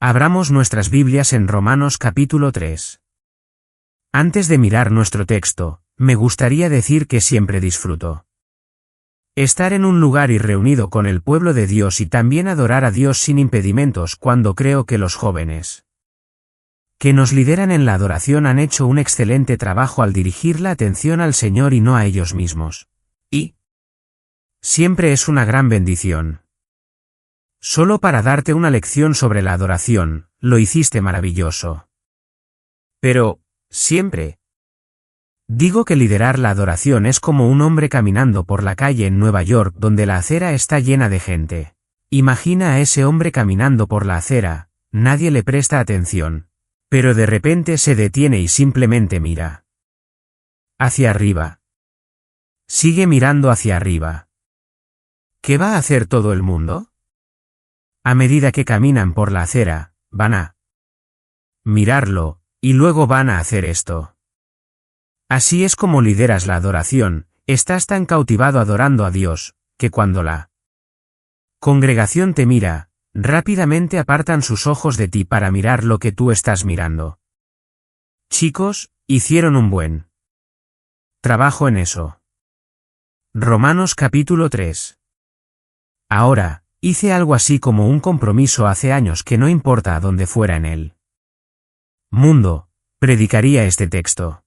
Abramos nuestras Biblias en Romanos capítulo 3. Antes de mirar nuestro texto, me gustaría decir que siempre disfruto estar en un lugar y reunido con el pueblo de Dios y también adorar a Dios sin impedimentos cuando creo que los jóvenes que nos lideran en la adoración han hecho un excelente trabajo al dirigir la atención al Señor y no a ellos mismos. Y siempre es una gran bendición. Solo para darte una lección sobre la adoración, lo hiciste maravilloso. Pero, siempre digo que liderar la adoración es como un hombre caminando por la calle en Nueva York donde la acera está llena de gente. Imagina a ese hombre caminando por la acera, nadie le presta atención. Pero de repente se detiene y simplemente mira hacia arriba. Sigue mirando hacia arriba. ¿Qué va a hacer todo el mundo? A medida que caminan por la acera, van a mirarlo, y luego van a hacer esto. Así es como lideras la adoración, estás tan cautivado adorando a Dios, que cuando la congregación te mira, rápidamente apartan sus ojos de ti para mirar lo que tú estás mirando. Chicos, hicieron un buen trabajo en eso. Romanos capítulo 3. Ahora, hice algo así como un compromiso hace años que no importa a dónde fuera en el mundo, predicaría este texto.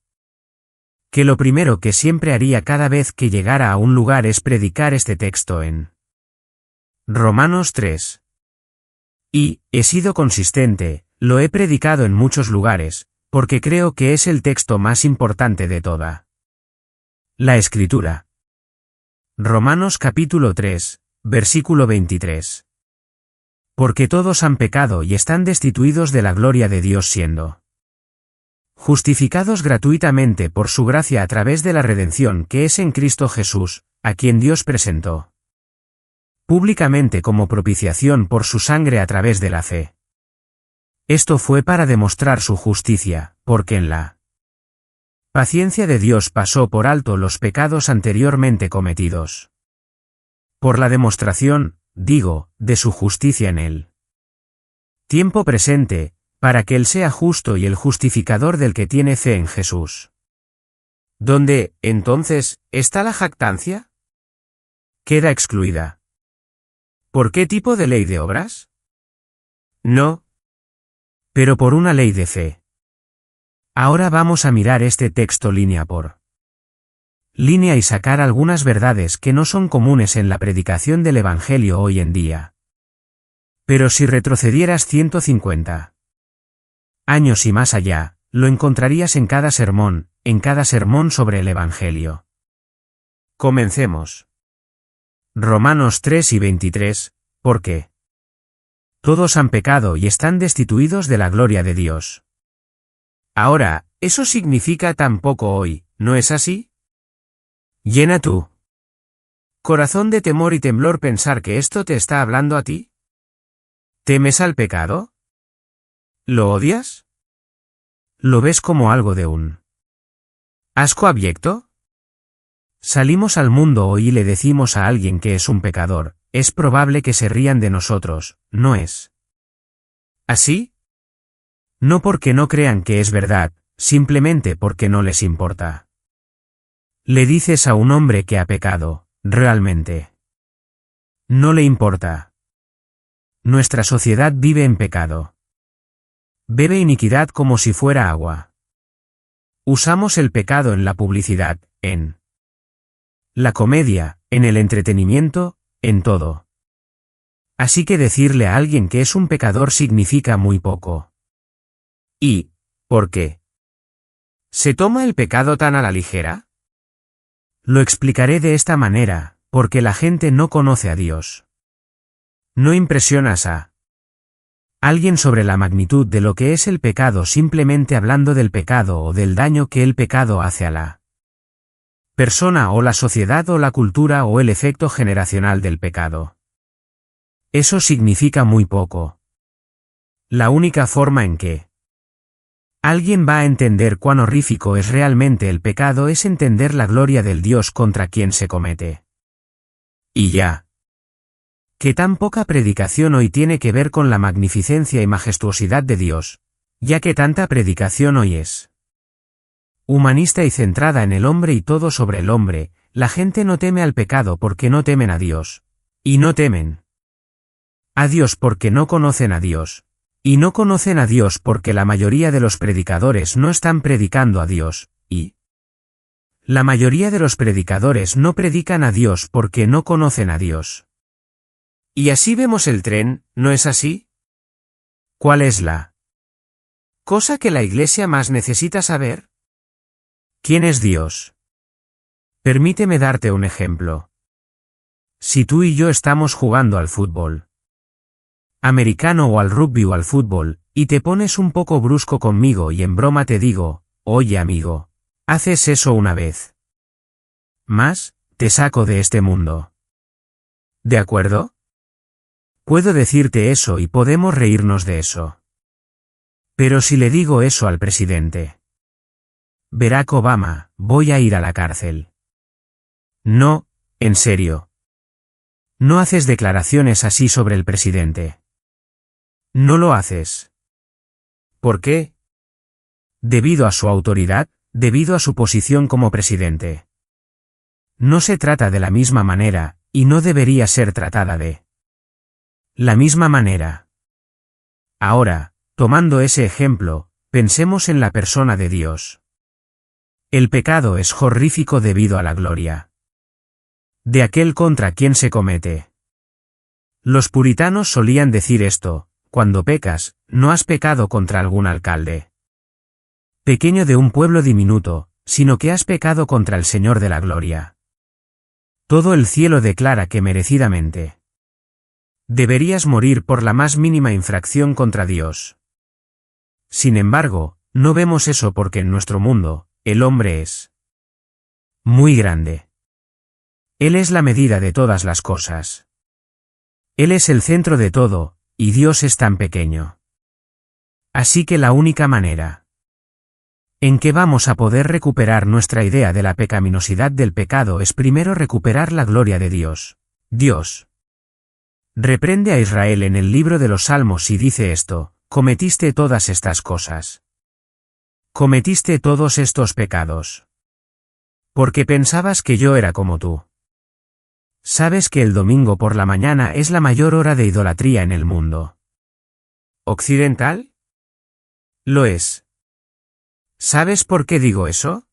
Que lo primero que siempre haría cada vez que llegara a un lugar es predicar este texto en Romanos 3. Y, he sido consistente, lo he predicado en muchos lugares, porque creo que es el texto más importante de toda la Escritura. Romanos capítulo 3, versículo 23. Porque todos han pecado y están destituidos de la gloria de Dios siendo justificados gratuitamente por su gracia a través de la redención que es en Cristo Jesús, a quien Dios presentó públicamente como propiciación por su sangre a través de la fe. Esto fue para demostrar su justicia, porque en la paciencia de Dios pasó por alto los pecados anteriormente cometidos. Por la demostración, digo, de su justicia en el tiempo presente, para que Él sea justo y el justificador del que tiene fe en Jesús. ¿Dónde, entonces, está la jactancia? Queda excluida. ¿Por qué tipo de ley de obras? No. Pero por una ley de fe. Ahora vamos a mirar este texto línea por línea y sacar algunas verdades que no son comunes en la predicación del Evangelio hoy en día. Pero si retrocedieras 150 años y más allá, lo encontrarías en cada sermón sobre el Evangelio. Comencemos. Romanos 3 y 23, ¿por qué? Todos han pecado y están destituidos de la gloria de Dios. Ahora, eso significa tan poco hoy, ¿no es así? ¿Llena tu corazón de temor y temblor pensar que esto te está hablando a ti? ¿Temes al pecado? ¿Lo odias? ¿Lo ves como algo de un asco abyecto? Salimos al mundo hoy y le decimos a alguien que es un pecador, es probable que se rían de nosotros, ¿no es así? No porque no crean que es verdad, simplemente porque no les importa. Le dices a un hombre que ha pecado, realmente no le importa. Nuestra sociedad vive en pecado. Bebe iniquidad como si fuera agua. Usamos el pecado en la publicidad, en la comedia, en el entretenimiento, en todo. Así que decirle a alguien que es un pecador significa muy poco. ¿Y por qué se toma el pecado tan a la ligera? Lo explicaré de esta manera, porque la gente no conoce a Dios. No impresionas a alguien sobre la magnitud de lo que es el pecado simplemente hablando del pecado o del daño que el pecado hace a la persona o la sociedad o la cultura o el efecto generacional del pecado. Eso significa muy poco. La única forma en que alguien va a entender cuán horrífico es realmente el pecado es entender la gloria del Dios contra quien se comete. Y ya. Que tan poca predicación hoy tiene que ver con la magnificencia y majestuosidad de Dios, ya que tanta predicación hoy es humanista y centrada en el hombre y todo sobre el hombre. La gente no teme al pecado porque no temen a Dios. Y no temen a Dios porque no conocen a Dios. Y no conocen a Dios porque la mayoría de los predicadores no están predicando a Dios, y la mayoría de los predicadores no predican a Dios porque no conocen a Dios. Y así vemos el tren, ¿no es así? ¿Cuál es la cosa que la Iglesia más necesita saber? ¿Quién es Dios? Permíteme darte un ejemplo. Si tú y yo estamos jugando al fútbol americano o al rugby o al fútbol, y te pones un poco brusco conmigo y en broma te digo, oye amigo, haces eso una vez más, te saco de este mundo. ¿De acuerdo? Puedo decirte eso y podemos reírnos de eso. Pero si le digo eso al presidente Barack Obama, voy a ir a la cárcel. No, en serio. No haces declaraciones así sobre el presidente. No lo haces. ¿Por qué? Debido a su autoridad, debido a su posición como presidente. No se trata de la misma manera, y no debería ser tratada de la misma manera. Ahora, tomando ese ejemplo, pensemos en la persona de Dios. El pecado es horrífico debido a la gloria de aquel contra quien se comete. Los puritanos solían decir esto: cuando pecas, no has pecado contra algún alcalde pequeño de un pueblo diminuto, sino que has pecado contra el Señor de la gloria. Todo el cielo declara que merecidamente deberías morir por la más mínima infracción contra Dios. Sin embargo, no vemos eso porque en nuestro mundo, el hombre es muy grande. Él es la medida de todas las cosas. Él es el centro de todo, y Dios es tan pequeño. Así que la única manera en que vamos a poder recuperar nuestra idea de la pecaminosidad del pecado es primero recuperar la gloria de Dios. Dios reprende a Israel en el libro de los Salmos y dice esto: cometiste todas estas cosas. Cometiste todos estos pecados. Porque pensabas que yo era como tú. ¿Sabes que el domingo por la mañana es la mayor hora de idolatría en el mundo occidental? Lo es. ¿Sabes por qué digo eso?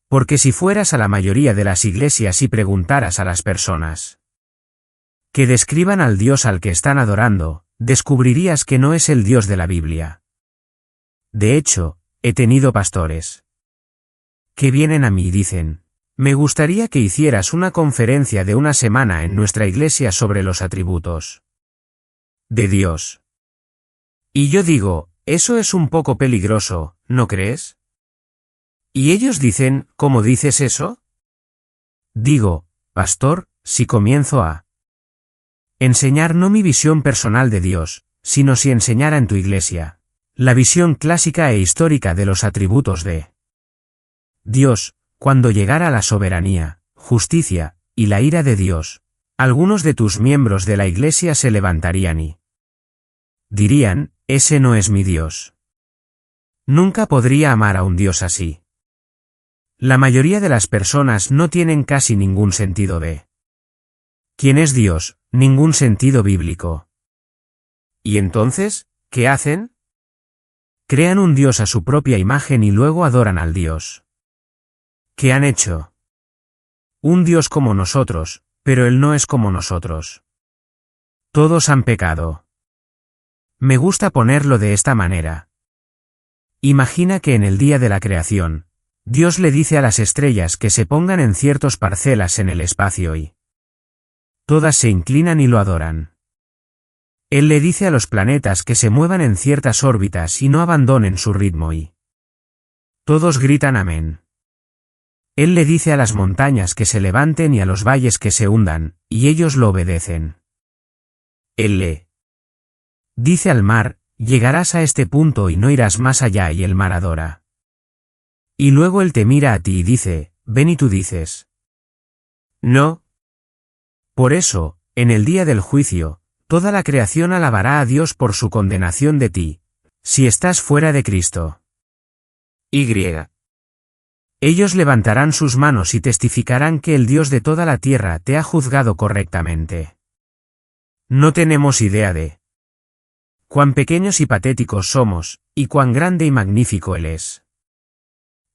Porque si fueras a la mayoría de las iglesias y preguntaras a las personas que describan al Dios al que están adorando, descubrirías que no es el Dios de la Biblia. De hecho, he tenido pastores que vienen a mí y dicen: me gustaría que hicieras una conferencia de una semana en nuestra iglesia sobre los atributos de Dios. Y yo digo, eso es un poco peligroso, ¿no crees? Y ellos dicen, ¿cómo dices eso? Digo, pastor, si comienzo a enseñar no mi visión personal de Dios, sino si enseñara en tu iglesia la visión clásica e histórica de los atributos de Dios, cuando llegara la soberanía, justicia, y la ira de Dios, algunos de tus miembros de la iglesia se levantarían y dirían: ese no es mi Dios. Nunca podría amar a un Dios así. La mayoría de las personas no tienen casi ningún sentido de ¿quién es Dios? Ningún sentido bíblico. ¿Y entonces, qué hacen? Crean un Dios a su propia imagen y luego adoran al Dios ¿qué han hecho? Un Dios como nosotros, pero Él no es como nosotros. Todos han pecado. Me gusta ponerlo de esta manera. Imagina que en el día de la creación, Dios le dice a las estrellas que se pongan en ciertas parcelas en el espacio y todas se inclinan y lo adoran. Él le dice a los planetas que se muevan en ciertas órbitas y no abandonen su ritmo y todos gritan amén. Él le dice a las montañas que se levanten y a los valles que se hundan, y ellos lo obedecen. Él le dice al mar: llegarás a este punto y no irás más allá, y el mar adora. Y luego él te mira a ti y dice: ven, y tú dices: no. Por eso, en el día del juicio, toda la creación alabará a Dios por su condenación de ti, si estás fuera de Cristo. Y. Ellos levantarán sus manos y testificarán que el Dios de toda la tierra te ha juzgado correctamente. No tenemos idea de cuán pequeños y patéticos somos, y cuán grande y magnífico Él es.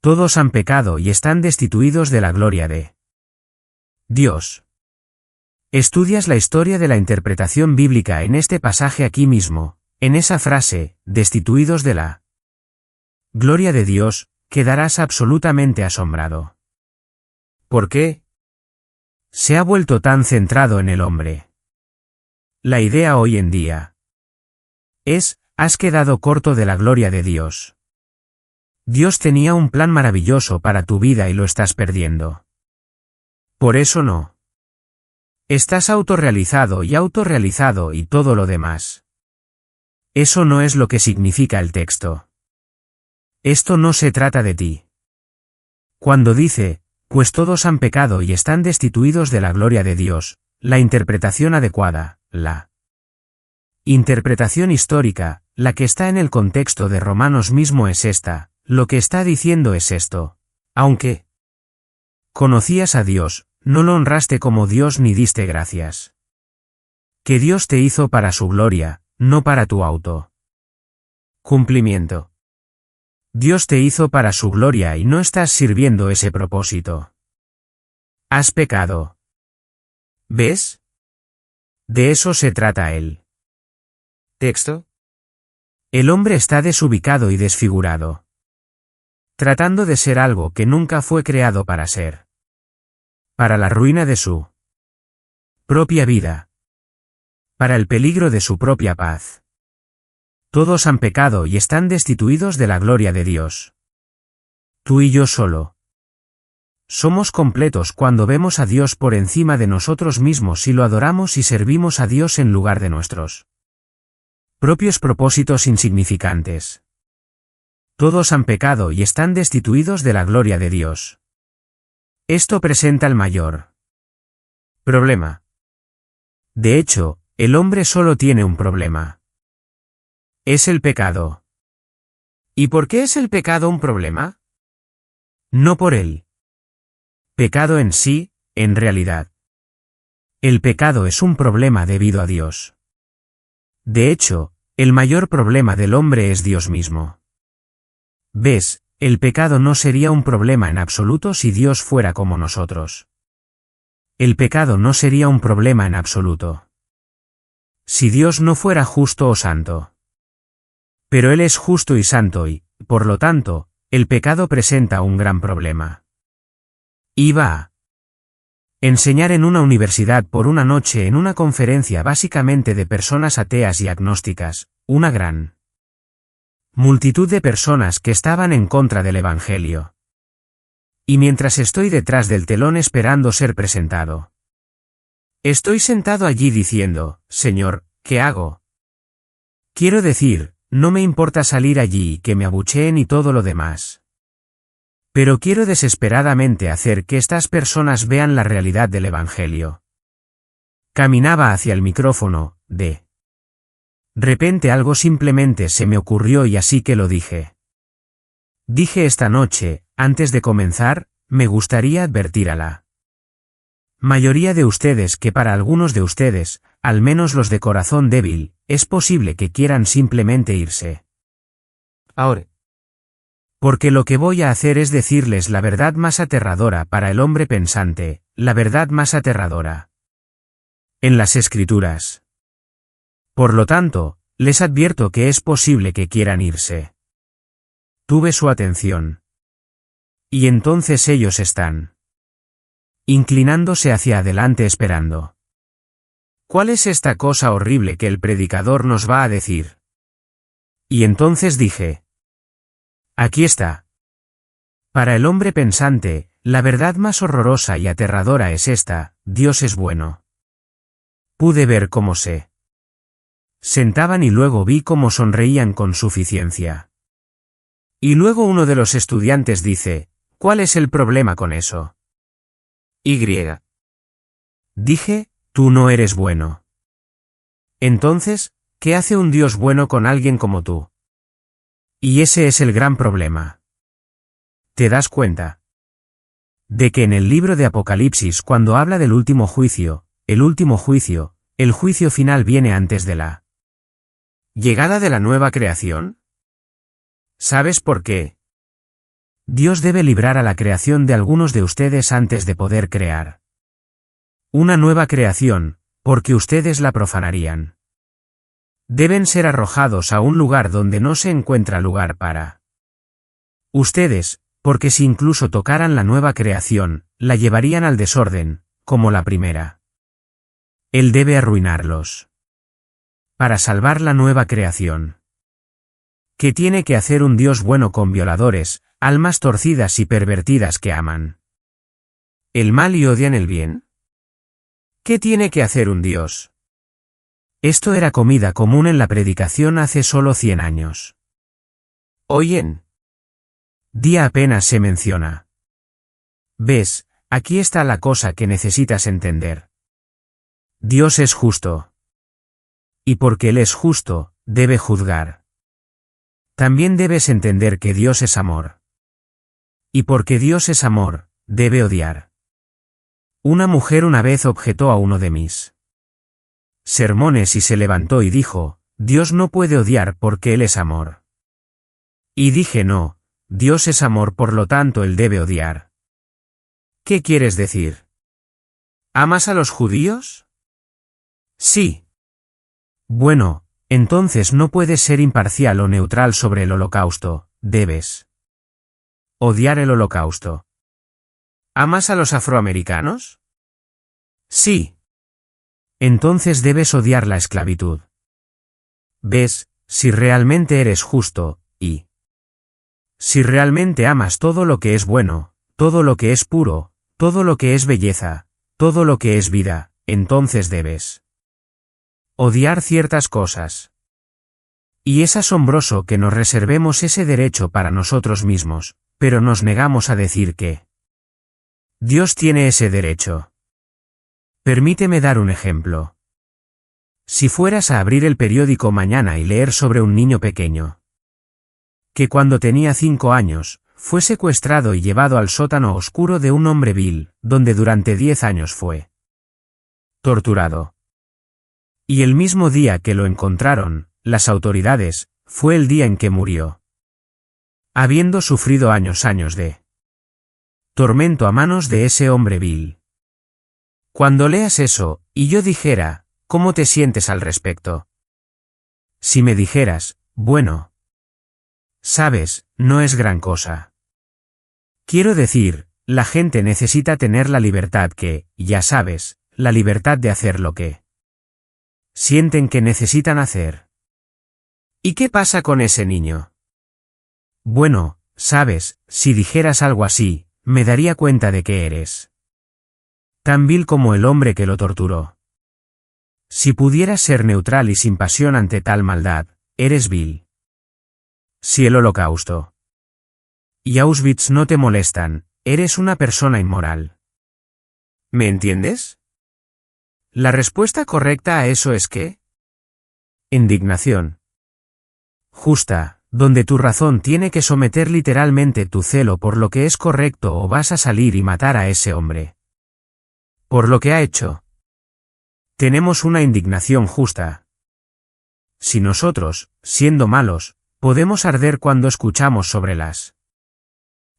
Todos han pecado y están destituidos de la gloria de Dios. Estudias la historia de la interpretación bíblica en este pasaje aquí mismo, en esa frase, destituidos de la gloria de Dios, quedarás absolutamente asombrado. ¿Por qué? Se ha vuelto tan centrado en el hombre. La idea hoy en día es, has quedado corto de la gloria de Dios. Dios tenía un plan maravilloso para tu vida y lo estás perdiendo. Por eso no. Estás autorrealizado y todo lo demás. Eso no es lo que significa el texto. Esto no se trata de ti. Cuando dice, pues todos han pecado y están destituidos de la gloria de Dios, la interpretación adecuada, la interpretación histórica, la que está en el contexto de Romanos mismo es esta, lo que está diciendo es esto. Aunque conocías a Dios, no lo honraste como Dios ni diste gracias. Que Dios te hizo para su gloria, no para tu auto cumplimiento. Dios te hizo para su gloria y no estás sirviendo ese propósito. Has pecado. ¿Ves? De eso se trata el texto. El hombre está desubicado y desfigurado, tratando de ser algo que nunca fue creado para ser. Para la ruina de su propia vida. Para el peligro de su propia paz. Todos han pecado y están destituidos de la gloria de Dios. Tú y yo solo. Somos completos cuando vemos a Dios por encima de nosotros mismos y lo adoramos y servimos a Dios en lugar de nuestros propios propósitos insignificantes. Todos han pecado y están destituidos de la gloria de Dios. Esto presenta el mayor problema. De hecho, el hombre solo tiene un problema. Es el pecado. ¿Y por qué es el pecado un problema? No por el pecado en sí, en realidad. El pecado es un problema debido a Dios. De hecho, el mayor problema del hombre es Dios mismo. ¿Ves? El pecado no sería un problema en absoluto si Dios fuera como nosotros. El pecado no sería un problema en absoluto si Dios no fuera justo o santo. Pero Él es justo y santo y, por lo tanto, el pecado presenta un gran problema. Iba a enseñar en una universidad por una noche en una conferencia básicamente de personas ateas y agnósticas, una gran multitud de personas que estaban en contra del Evangelio. Y mientras estoy detrás del telón esperando ser presentado, estoy sentado allí diciendo, Señor, ¿qué hago? Quiero decir, no me importa salir allí y que me abucheen y todo lo demás. Pero quiero desesperadamente hacer que estas personas vean la realidad del Evangelio. Caminaba hacia el micrófono, de repente algo simplemente se me ocurrió y así que lo dije. Dije esta noche, antes de comenzar, me gustaría advertir a la mayoría de ustedes que para algunos de ustedes, al menos los de corazón débil, es posible que quieran simplemente irse. Ahora. Porque lo que voy a hacer es decirles la verdad más aterradora para el hombre pensante, la verdad más aterradora en las Escrituras. Por lo tanto, les advierto que es posible que quieran irse. Tuve su atención. Y entonces ellos están inclinándose hacia adelante esperando. ¿Cuál es esta cosa horrible que el predicador nos va a decir? Y entonces dije, aquí está. Para el hombre pensante, la verdad más horrorosa y aterradora es esta, Dios es bueno. Pude ver cómo se sentaban y luego vi cómo sonreían con suficiencia. Y luego uno de los estudiantes dice, ¿cuál es el problema con eso? Y. Dije, Tú no eres bueno. Entonces, ¿qué hace un Dios bueno con alguien como tú? Y ese es el gran problema. ¿Te das cuenta? De que en el libro de Apocalipsis, cuando habla del último juicio, el juicio final viene antes de la llegada de la nueva creación. ¿Sabes por qué? Dios debe librar a la creación de algunos de ustedes antes de poder crear una nueva creación, porque ustedes la profanarían. Deben ser arrojados a un lugar donde no se encuentra lugar para ustedes, porque si incluso tocaran la nueva creación, la llevarían al desorden, como la primera. Él debe arruinarlos para salvar la nueva creación. ¿Qué tiene que hacer un Dios bueno con violadores, almas torcidas y pervertidas que aman el mal y odian el bien? ¿Qué tiene que hacer un Dios? Esto era comida común en la predicación hace solo 100 años. Hoy en día apenas se menciona. ¿Ves? Aquí está la cosa que necesitas entender. Dios es justo. Y porque Él es justo, debe juzgar. También debes entender que Dios es amor. Y porque Dios es amor, debe odiar. Una mujer una vez objetó a uno de mis sermones y se levantó y dijo, Dios no puede odiar porque Él es amor. Y dije no, Dios es amor, por lo tanto Él debe odiar. ¿Qué quieres decir? ¿Amas a los judíos? Sí. Bueno, entonces no puedes ser imparcial o neutral sobre el holocausto, debes odiar el holocausto. ¿Amas a los afroamericanos? Sí. Entonces debes odiar la esclavitud. ¿Ves? Si realmente eres justo, y si realmente amas todo lo que es bueno, todo lo que es puro, todo lo que es belleza, todo lo que es vida, entonces debes odiar ciertas cosas. Y es asombroso que nos reservemos ese derecho para nosotros mismos, pero nos negamos a decir que Dios tiene ese derecho. Permíteme dar un ejemplo. Si fueras a abrir el periódico mañana y leer sobre un niño pequeño que cuando tenía 5 años, fue secuestrado y llevado al sótano oscuro de un hombre vil, donde durante 10 años fue torturado. Y el mismo día que lo encontraron, las autoridades, fue el día en que murió. Habiendo sufrido años de tormento a manos de ese hombre vil. Cuando leas eso, y yo dijera, ¿cómo te sientes al respecto? Si me dijeras, bueno, sabes, no es gran cosa. Quiero decir, la gente necesita tener la libertad que, ya sabes, la libertad de hacer lo que sienten que necesitan hacer. ¿Y qué pasa con ese niño? Bueno, sabes, si dijeras algo así, me daría cuenta de que eres tan vil como el hombre que lo torturó. Si pudieras ser neutral y sin pasión ante tal maldad, eres vil. Si el Holocausto y Auschwitz no te molestan, eres una persona inmoral. ¿Me entiendes? La respuesta correcta a eso es que indignación justa, donde tu razón tiene que someter literalmente tu celo por lo que es correcto, o vas a salir y matar a ese hombre por lo que ha hecho. Tenemos una indignación justa. Si nosotros, siendo malos, podemos arder cuando escuchamos sobre las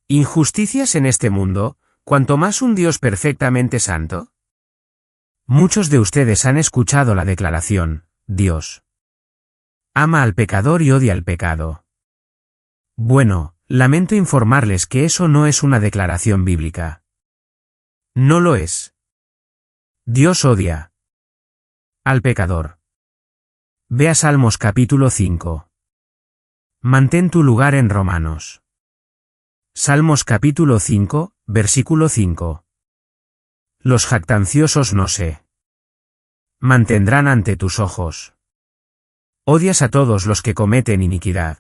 injusticias en este mundo, ¿cuánto más un Dios perfectamente santo? Muchos de ustedes han escuchado la declaración, Dios ama al pecador y odia el pecado. Bueno, lamento informarles que eso no es una declaración bíblica. No lo es. Dios odia al pecador. Ve a Salmos capítulo 5. Mantén tu lugar en Romanos. Salmos capítulo 5, versículo 5. Los jactanciosos no se mantendrán ante tus ojos. Odias a todos los que cometen iniquidad.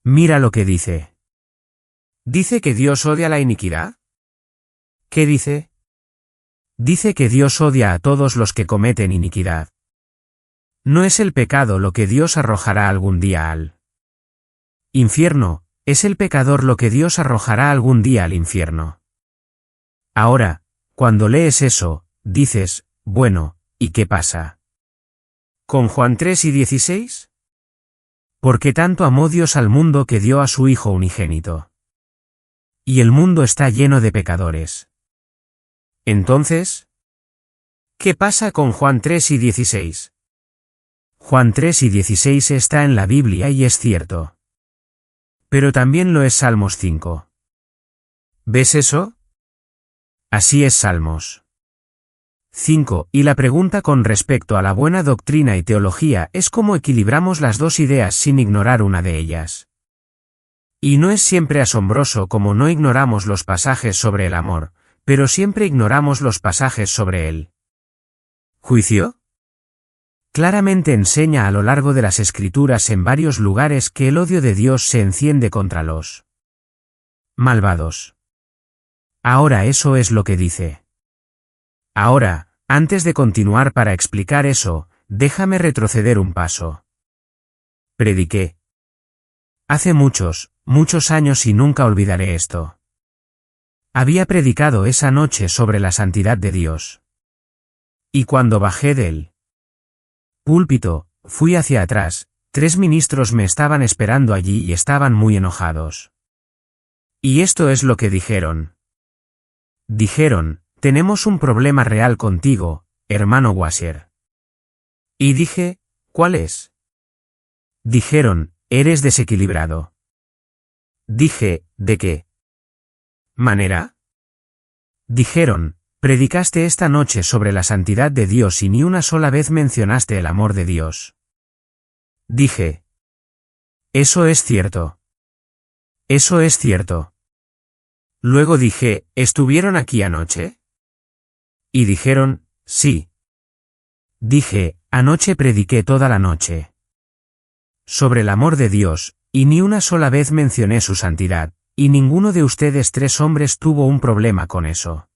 Mira lo que dice. ¿Dice que Dios odia la iniquidad? ¿Qué dice? Dice que Dios odia a todos los que cometen iniquidad. No es el pecado lo que Dios arrojará algún día al infierno, es el pecador lo que Dios arrojará algún día al infierno. Ahora, cuando lees eso, dices, bueno, ¿y qué pasa con Juan 3:16? Porque tanto amó Dios al mundo que dio a su Hijo unigénito. Y el mundo está lleno de pecadores. Entonces, ¿qué pasa con Juan 3:16? Juan 3:16 está en la Biblia y es cierto. Pero también lo es Salmos 5. ¿Ves eso? Así es Salmos 5, y la pregunta con respecto a la buena doctrina y teología es cómo equilibramos las dos ideas sin ignorar una de ellas. Y no es siempre asombroso como no ignoramos los pasajes sobre el amor, pero siempre ignoramos los pasajes sobre el juicio. Claramente enseña a lo largo de las Escrituras en varios lugares que el odio de Dios se enciende contra los malvados. Ahora eso es lo que dice. Ahora, antes de continuar para explicar eso, déjame retroceder un paso. Prediqué hace muchos años y nunca olvidaré esto. Había predicado esa noche sobre la santidad de Dios. Y cuando bajé del púlpito, fui hacia atrás, 3 ministros me estaban esperando allí y estaban muy enojados. Y esto es lo que dijeron. Dijeron, tenemos un problema real contigo, hermano Washer. Y dije, ¿cuál es? Dijeron, eres desequilibrado. Dije, ¿de qué manera? Dijeron, predicaste esta noche sobre la santidad de Dios y ni una sola vez mencionaste el amor de Dios. Dije, eso es cierto. Eso es cierto. Luego dije, ¿estuvieron aquí anoche? Y dijeron, sí. Dije, anoche prediqué toda la noche sobre el amor de Dios, y ni una sola vez mencioné su santidad, y ninguno de ustedes 3 hombres tuvo un problema con eso.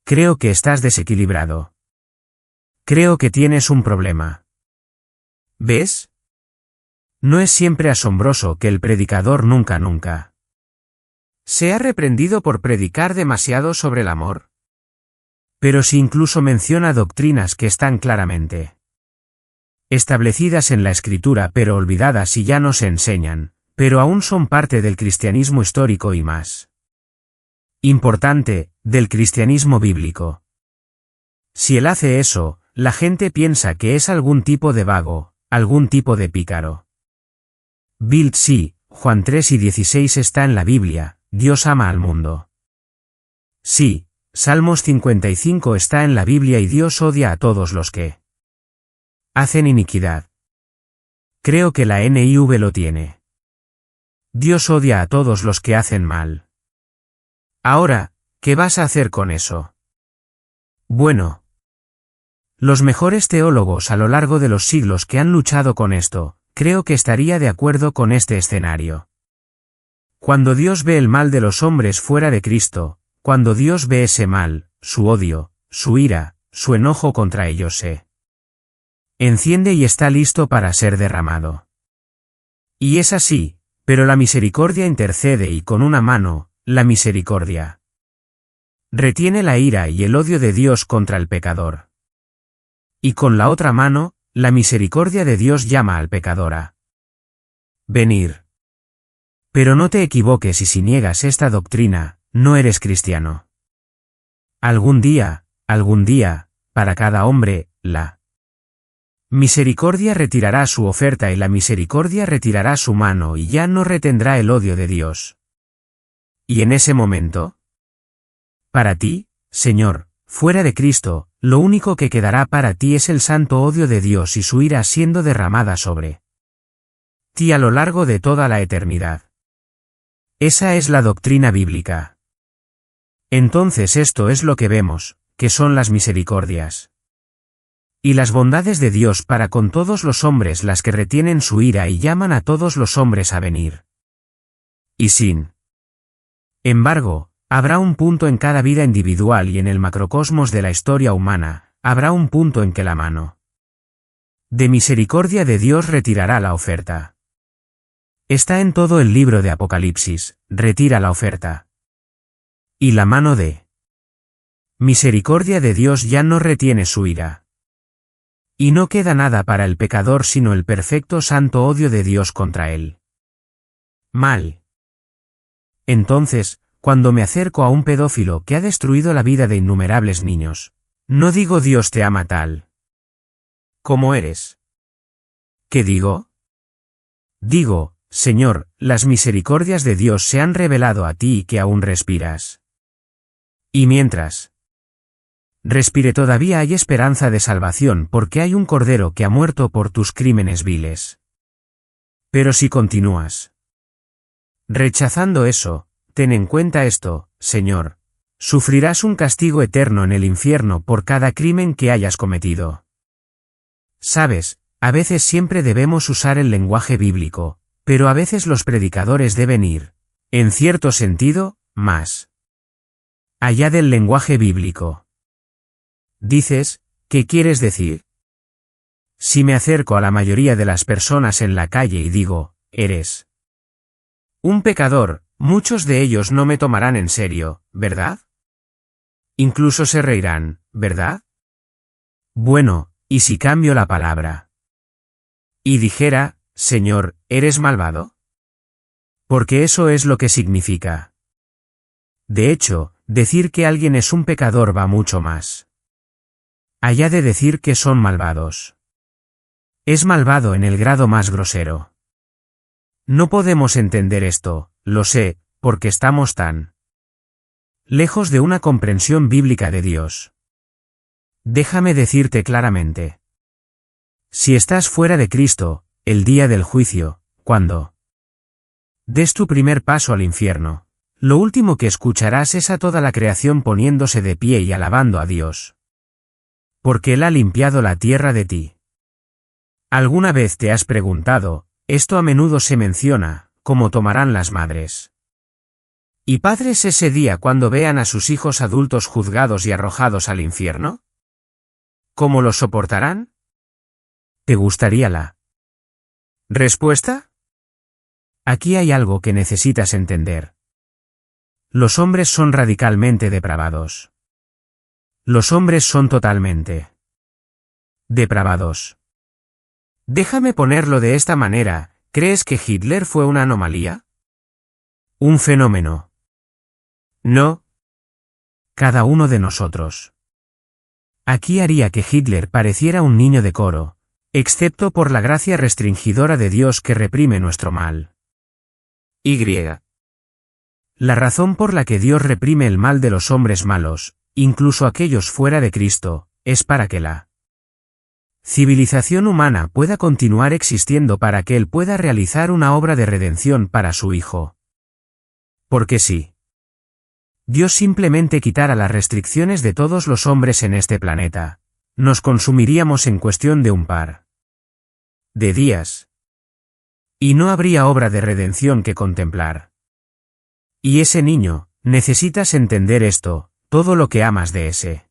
Creo que estás desequilibrado. Creo que tienes un problema. ¿Ves? No es siempre asombroso que el predicador nunca se ha reprendido por predicar demasiado sobre el amor. Pero si incluso menciona doctrinas que están claramente establecidas en la Escritura pero olvidadas y ya no se enseñan, pero aún son parte del cristianismo histórico y más importante, del cristianismo bíblico. Si él hace eso, la gente piensa que es algún tipo de vago, algún tipo de pícaro. Bill, sí, Juan 3:16 está en la Biblia, Dios ama al mundo. Sí, Salmos 55 está en la Biblia y Dios odia a todos los que hacen iniquidad. Creo que la NIV lo tiene. Dios odia a todos los que hacen mal. Ahora, ¿qué vas a hacer con eso? Bueno, los mejores teólogos a lo largo de los siglos que han luchado con esto, creo que estaría de acuerdo con este escenario. Cuando Dios ve el mal de los hombres fuera de Cristo, cuando Dios ve ese mal, su odio, su ira, su enojo contra ellos se enciende y está listo para ser derramado. Y es así, pero la misericordia intercede y con una mano, la misericordia retiene la ira y el odio de Dios contra el pecador. Y con la otra mano, la misericordia de Dios llama al pecador a venir. Pero no te equivoques y si niegas esta doctrina, no eres cristiano. Algún día, para cada hombre, la misericordia retirará su oferta y la misericordia retirará su mano y ya no retendrá el odio de Dios. Y en ese momento, para ti, Señor, fuera de Cristo, lo único que quedará para ti es el santo odio de Dios y su ira siendo derramada sobre ti a lo largo de toda la eternidad. Esa es la doctrina bíblica. Entonces esto es lo que vemos, que son las misericordias y las bondades de Dios para con todos los hombres las que retienen su ira y llaman a todos los hombres a venir. Y sin embargo, Habrá un punto en cada vida individual y en el macrocosmos de la historia humana, habrá un punto en que la mano de misericordia de Dios retirará la oferta. Está en todo el libro de Apocalipsis, retira la oferta. Y la mano de misericordia de Dios ya no retiene su ira. Y no queda nada para el pecador sino el perfecto santo odio de Dios contra él. Mal. Entonces, cuando me acerco a un pedófilo que ha destruido la vida de innumerables niños, no digo Dios te ama tal como eres. ¿Qué digo? Digo, Señor, las misericordias de Dios se han revelado a ti y que aún respiras. Y mientras respire todavía hay esperanza de salvación porque hay un cordero que ha muerto por tus crímenes viles. Pero si continúas rechazando eso, ten en cuenta esto, Señor, sufrirás un castigo eterno en el infierno por cada crimen que hayas cometido. Sabes, a veces siempre debemos usar el lenguaje bíblico, pero a veces los predicadores deben ir, en cierto sentido, más allá del lenguaje bíblico. Dices, ¿qué quieres decir? Si me acerco a la mayoría de las personas en la calle y digo, eres un pecador, muchos de ellos no me tomarán en serio, ¿verdad? Incluso se reirán, ¿verdad? Bueno, ¿y si cambio la palabra? Y dijera, Señor, ¿eres malvado? Porque eso es lo que significa. De hecho, decir que alguien es un pecador va mucho más allá de decir que son malvados. Es malvado en el grado más grosero. No podemos entender esto, lo sé, porque estamos tan lejos de una comprensión bíblica de Dios. Déjame decirte claramente. Si estás fuera de Cristo, el día del juicio, cuando des tu primer paso al infierno, lo último que escucharás es a toda la creación poniéndose de pie y alabando a Dios. Porque Él ha limpiado la tierra de ti. ¿Alguna vez te has preguntado, esto a menudo se menciona, cómo tomarán las madres y padres ese día cuando vean a sus hijos adultos juzgados y arrojados al infierno? ¿Cómo los soportarán? ¿Te gustaría la respuesta? Aquí hay algo que necesitas entender. Los hombres son radicalmente depravados. Los hombres son totalmente depravados. Déjame ponerlo de esta manera, ¿crees que Hitler fue una anomalía? ¿Un fenómeno? No. Cada uno de nosotros. Aquí haría que Hitler pareciera un niño de coro, excepto por la gracia restringidora de Dios que reprime nuestro mal. Y. La razón por la que Dios reprime el mal de los hombres malos, incluso aquellos fuera de Cristo, es para que la civilización humana pueda continuar existiendo para que Él pueda realizar una obra de redención para su Hijo. Porque si Dios simplemente quitara las restricciones de todos los hombres en este planeta, nos consumiríamos en cuestión de un par de días. Y no habría obra de redención que contemplar. Y ese niño, necesitas entender esto, todo lo que amas de ese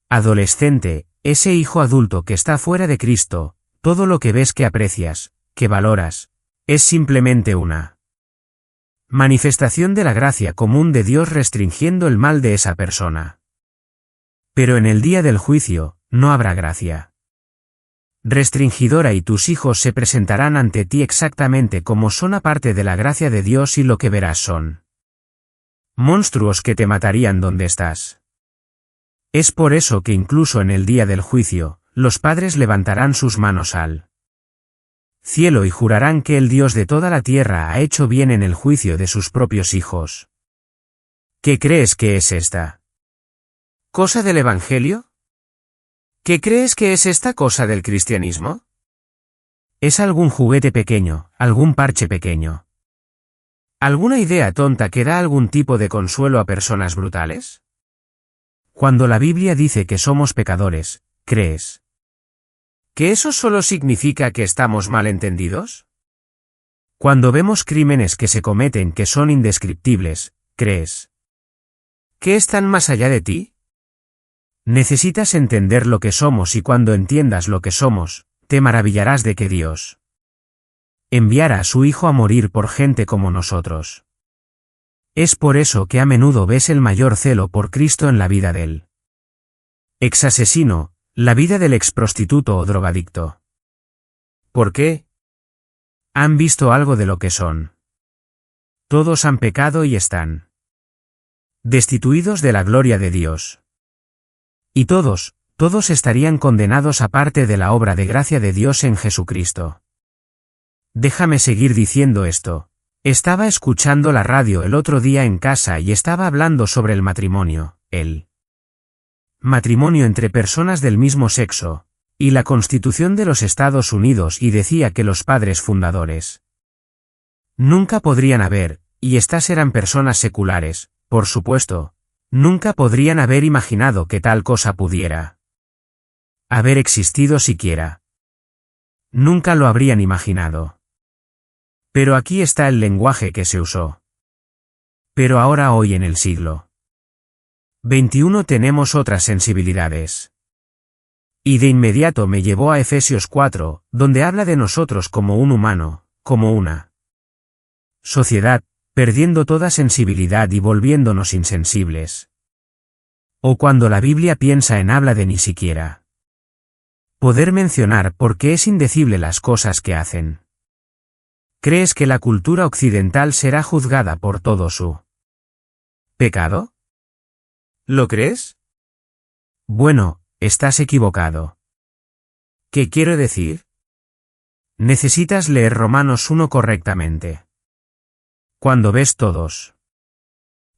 adolescente, ese hijo adulto que está fuera de Cristo, todo lo que ves que aprecias, que valoras, es simplemente una manifestación de la gracia común de Dios restringiendo el mal de esa persona. Pero en el día del juicio, no habrá gracia restringidora y tus hijos se presentarán ante ti exactamente como son aparte de la gracia de Dios y lo que verás son monstruos que te matarían donde estás. Es por eso que incluso en el día del juicio, los padres levantarán sus manos al cielo y jurarán que el Dios de toda la tierra ha hecho bien en el juicio de sus propios hijos. ¿Qué crees que es esta cosa del Evangelio? ¿Qué crees que es esta cosa del cristianismo? ¿Es algún juguete pequeño, algún parche pequeño? ¿Alguna idea tonta que da algún tipo de consuelo a personas brutales? Cuando la Biblia dice que somos pecadores, ¿crees que eso solo significa que estamos mal entendidos? Cuando vemos crímenes que se cometen que son indescriptibles, ¿crees ¿Qué están más allá de ti? Necesitas entender lo que somos y cuando entiendas lo que somos, te maravillarás de que Dios enviara a su Hijo a morir por gente como nosotros. Es por eso que a menudo ves el mayor celo por Cristo en la vida del ex-asesino, la vida del ex-prostituto o drogadicto. ¿Por qué? Han visto algo de lo que son. Todos han pecado y están destituidos de la gloria de Dios. Y todos estarían condenados aparte de la obra de gracia de Dios en Jesucristo. Déjame seguir diciendo esto. Estaba escuchando la radio el otro día en casa y estaba hablando sobre el matrimonio, el matrimonio entre personas del mismo sexo, y la Constitución de los Estados Unidos y decía que los padres fundadores nunca podrían haber, y estas eran personas seculares, por supuesto, nunca podrían haber imaginado que tal cosa pudiera haber existido siquiera. Nunca lo habrían imaginado. Pero aquí está el lenguaje que se usó. Pero ahora hoy en el siglo XXI tenemos otras sensibilidades. Y de inmediato me llevó a Efesios 4, donde habla de nosotros como un humano, como una sociedad, perdiendo toda sensibilidad y volviéndonos insensibles. O cuando la Biblia piensa en habla de ni siquiera poder mencionar porque es indecible las cosas que hacen. ¿Crees que la cultura occidental será juzgada por todo su pecado? ¿Lo crees? Bueno, estás equivocado. ¿Qué quiero decir? Necesitas leer Romanos 1 correctamente. Cuando ves todos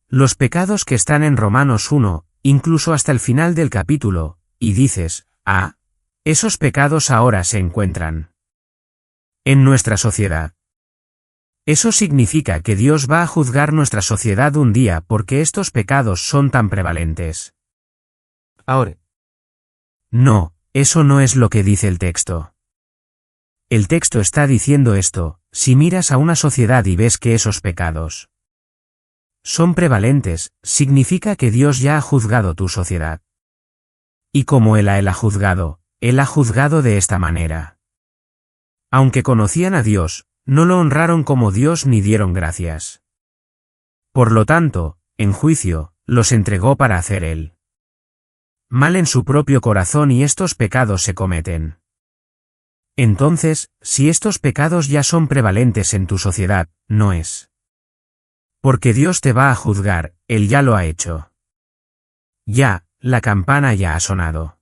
los pecados que están en Romanos 1, incluso hasta el final del capítulo, y dices, esos pecados ahora se encuentran en nuestra sociedad. Eso significa que Dios va a juzgar nuestra sociedad un día porque estos pecados son tan prevalentes. Ahora. No, eso no es lo que dice el texto. El texto está diciendo esto: si miras a una sociedad y ves que esos pecados son prevalentes, significa que Dios ya ha juzgado tu sociedad. Y como Él ha juzgado de esta manera. Aunque conocían a Dios, no lo honraron como Dios ni dieron gracias. Por lo tanto, en juicio, los entregó para hacer Él mal en su propio corazón y estos pecados se cometen. Entonces, si estos pecados ya son prevalentes en tu sociedad, no es porque Dios te va a juzgar, Él ya lo ha hecho. Ya, la campana ya ha sonado.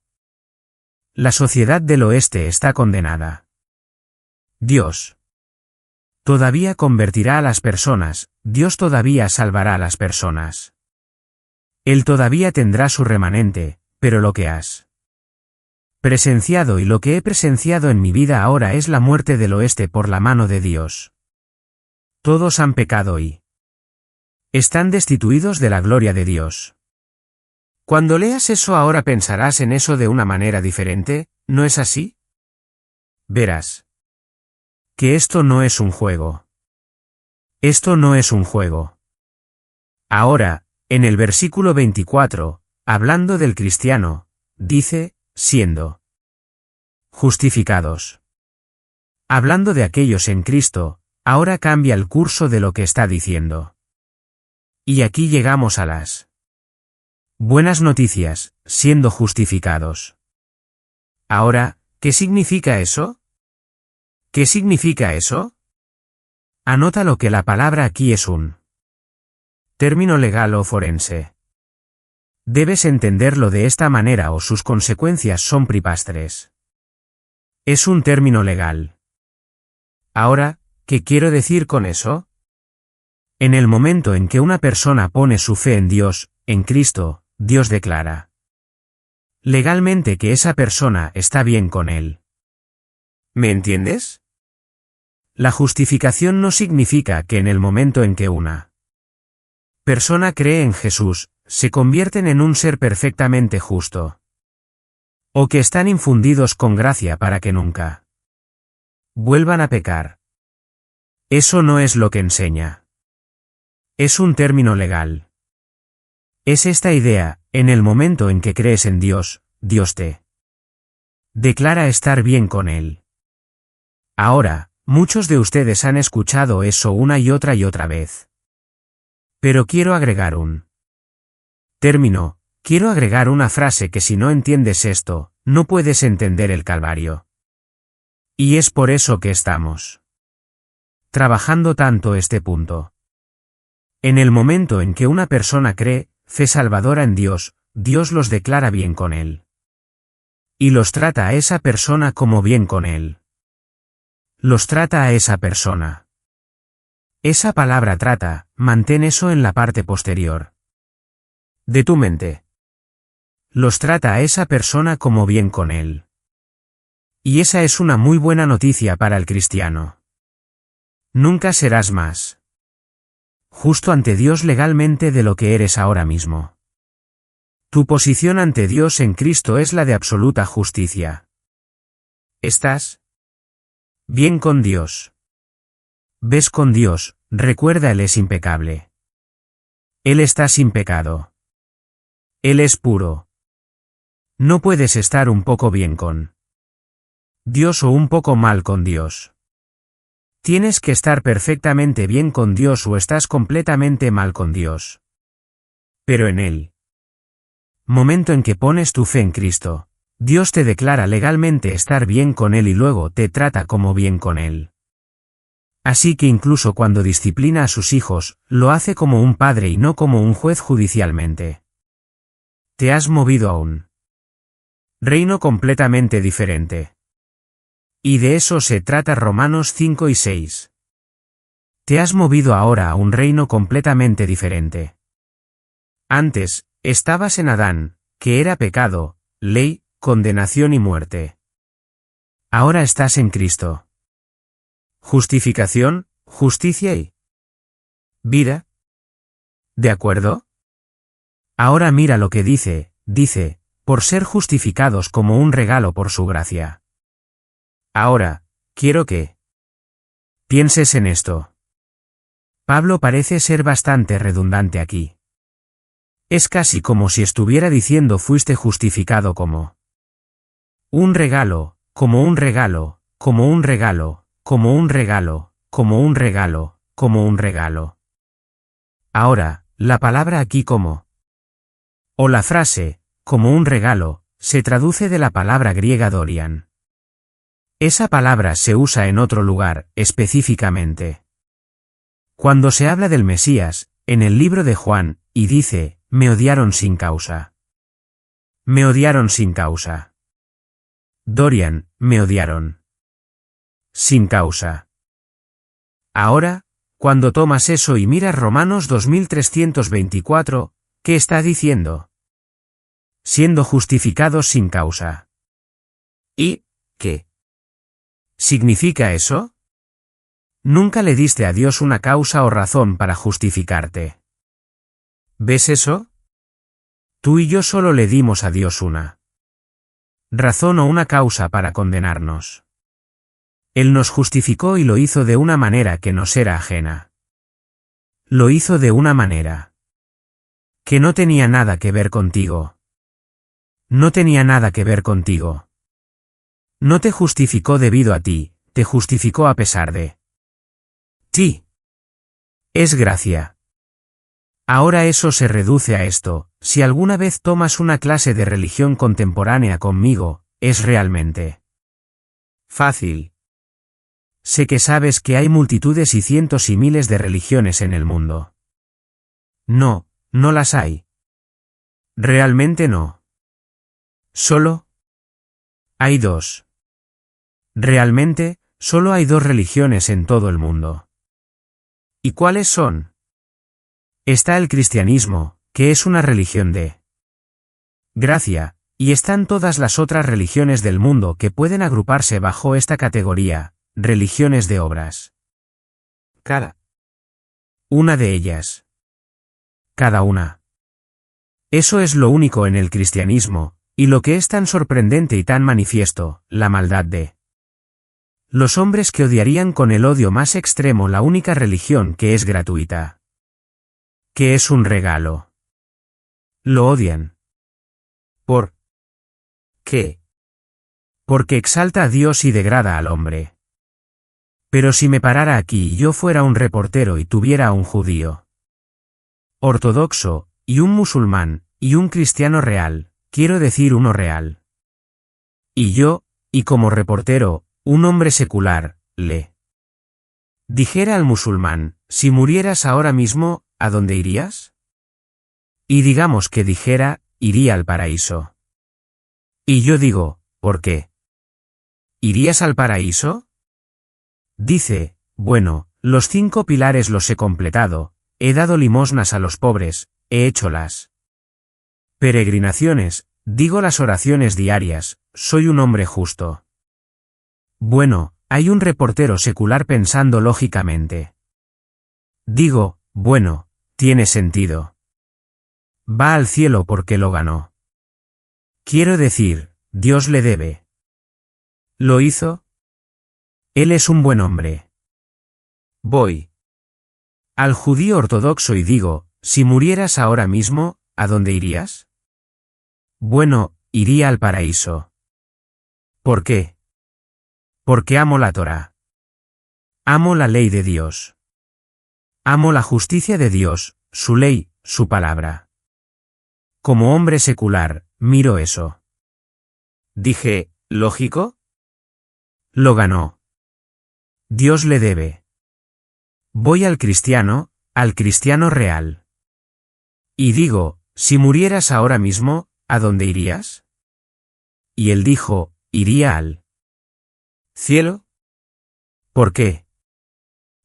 La sociedad del oeste está condenada. Dios todavía convertirá a las personas, Dios todavía salvará a las personas. Él todavía tendrá su remanente, pero lo que has presenciado y lo que he presenciado en mi vida ahora es la muerte del oeste por la mano de Dios. Todos han pecado y están destituidos de la gloria de Dios. Cuando leas eso ahora pensarás en eso de una manera diferente, ¿no es así? Verás que esto no es un juego. Esto no es un juego. Ahora, en el versículo 24, hablando del cristiano, dice, siendo justificados. Hablando de aquellos en Cristo, ahora cambia el curso de lo que está diciendo. Y aquí llegamos a las buenas noticias, siendo justificados. Ahora, ¿qué significa eso? ¿Qué significa eso? Anota lo que la palabra aquí es un término legal o forense. Debes entenderlo de esta manera o sus consecuencias son pripastres. Es un término legal. Ahora, ¿qué quiero decir con eso? En el momento en que una persona pone su fe en Dios, en Cristo, Dios declara legalmente que esa persona está bien con Él. ¿Me entiendes? La justificación no significa que en el momento en que una persona cree en Jesús, se convierten en un ser perfectamente justo. O que están infundidos con gracia para que nunca vuelvan a pecar. Eso no es lo que enseña. Es un término legal. Es esta idea, en el momento en que crees en Dios, Dios te declara estar bien con Él. Ahora, muchos de ustedes han escuchado eso una y otra vez. Pero quiero agregar un término, quiero agregar una frase que si no entiendes esto, no puedes entender el Calvario. Y es por eso que estamos trabajando tanto este punto. En el momento en que una persona cree, fe salvadora en Dios, Dios los declara bien con Él. Y los trata a esa persona como bien con Él. Los trata a esa persona. Esa palabra trata, mantén eso en la parte posterior de tu mente. Los trata a esa persona como bien con Él. Y esa es una muy buena noticia para el cristiano. Nunca serás más justo ante Dios legalmente de lo que eres ahora mismo. Tu posición ante Dios en Cristo es la de absoluta justicia. ¿Estás bien con Dios? ¿Ves con Dios? Recuerda, Él es impecable. Él está sin pecado. Él es puro. No puedes estar un poco bien con Dios o un poco mal con Dios. Tienes que estar perfectamente bien con Dios o estás completamente mal con Dios. Pero en el momento en que pones tu fe en Cristo, Dios te declara legalmente estar bien con Él y luego te trata como bien con Él. Así que incluso cuando disciplina a sus hijos, lo hace como un padre y no como un juez judicialmente. Te has movido a un reino completamente diferente. Y de eso se trata Romanos 5 y 6. Te has movido ahora a un reino completamente diferente. Antes, estabas en Adán, que era pecado, ley, condenación y muerte. Ahora estás en Cristo. Justificación, justicia y vida. ¿De acuerdo? Ahora mira lo que dice, por ser justificados como un regalo por su gracia. Ahora, quiero que pienses en esto. Pablo parece ser bastante redundante aquí. Es casi como si estuviera diciendo fuiste justificado como un regalo, como un regalo, como un regalo, como un regalo, como un regalo, como un regalo. Ahora, la palabra aquí como o la frase, como un regalo, se traduce de la palabra griega dorian. Esa palabra se usa en otro lugar, específicamente cuando se habla del Mesías, en el libro de Juan, y dice, me odiaron sin causa. Me odiaron sin causa. Dorian, me odiaron sin causa. Ahora, cuando tomas eso y miras Romanos 2324, ¿qué está diciendo? Siendo justificados sin causa. ¿Y qué significa eso? Nunca le diste a Dios una causa o razón para justificarte. ¿Ves eso? Tú y yo solo le dimos a Dios una razón o una causa para condenarnos. Él nos justificó y lo hizo de una manera que nos era ajena. Lo hizo de una manera que no tenía nada que ver contigo. No tenía nada que ver contigo. No te justificó debido a ti, te justificó a pesar de ti. Es gracia. Ahora eso se reduce a esto, si alguna vez tomas una clase de religión contemporánea conmigo, es realmente fácil. Sé que sabes que hay multitudes y cientos y miles de religiones en el mundo. No, no las hay. Realmente no. Solo hay dos. Realmente, solo hay dos religiones en todo el mundo. ¿Y cuáles son? Está el cristianismo, que es una religión de gracia, y están todas las otras religiones del mundo que pueden agruparse bajo esta categoría, religiones de obras. Cada una de ellas. Cada una. Eso es lo único en el cristianismo, y lo que es tan sorprendente y tan manifiesto, la maldad de los hombres que odiarían con el odio más extremo la única religión que es gratuita. Que es un regalo. lo odian. ¿Por qué? Porque exalta a Dios y degrada al hombre. Pero si me parara aquí y yo fuera un reportero y tuviera a un judío ortodoxo, y un musulmán, y un cristiano real, quiero decir uno real. Y yo, y como reportero, un hombre secular, le dijera al musulmán, si murieras ahora mismo, ¿a dónde irías? Y digamos que dijera, iría al paraíso. Y yo digo, ¿por qué? ¿Irías al paraíso? Dice, bueno, los 5 pilares los he completado, he dado limosnas a los pobres, he hecho las peregrinaciones, digo las oraciones diarias, soy un hombre justo. Bueno, hay un reportero secular pensando lógicamente. Digo, bueno, tiene sentido. Va al cielo porque lo ganó. Quiero decir, Dios le debe. ¿Lo hizo? Él es un buen hombre. Voy al judío ortodoxo y digo, si murieras ahora mismo, ¿a dónde irías? Bueno, iría al paraíso. ¿Por qué? Porque amo la Torá. Amo la ley de Dios. Amo la justicia de Dios, su ley, su palabra. Como hombre secular, miro eso. Dije, ¿lógico? Lo ganó. Dios le debe. Voy al cristiano real. Y digo, si murieras ahora mismo, ¿a dónde irías? Y él dijo, iría al cielo. ¿Por qué?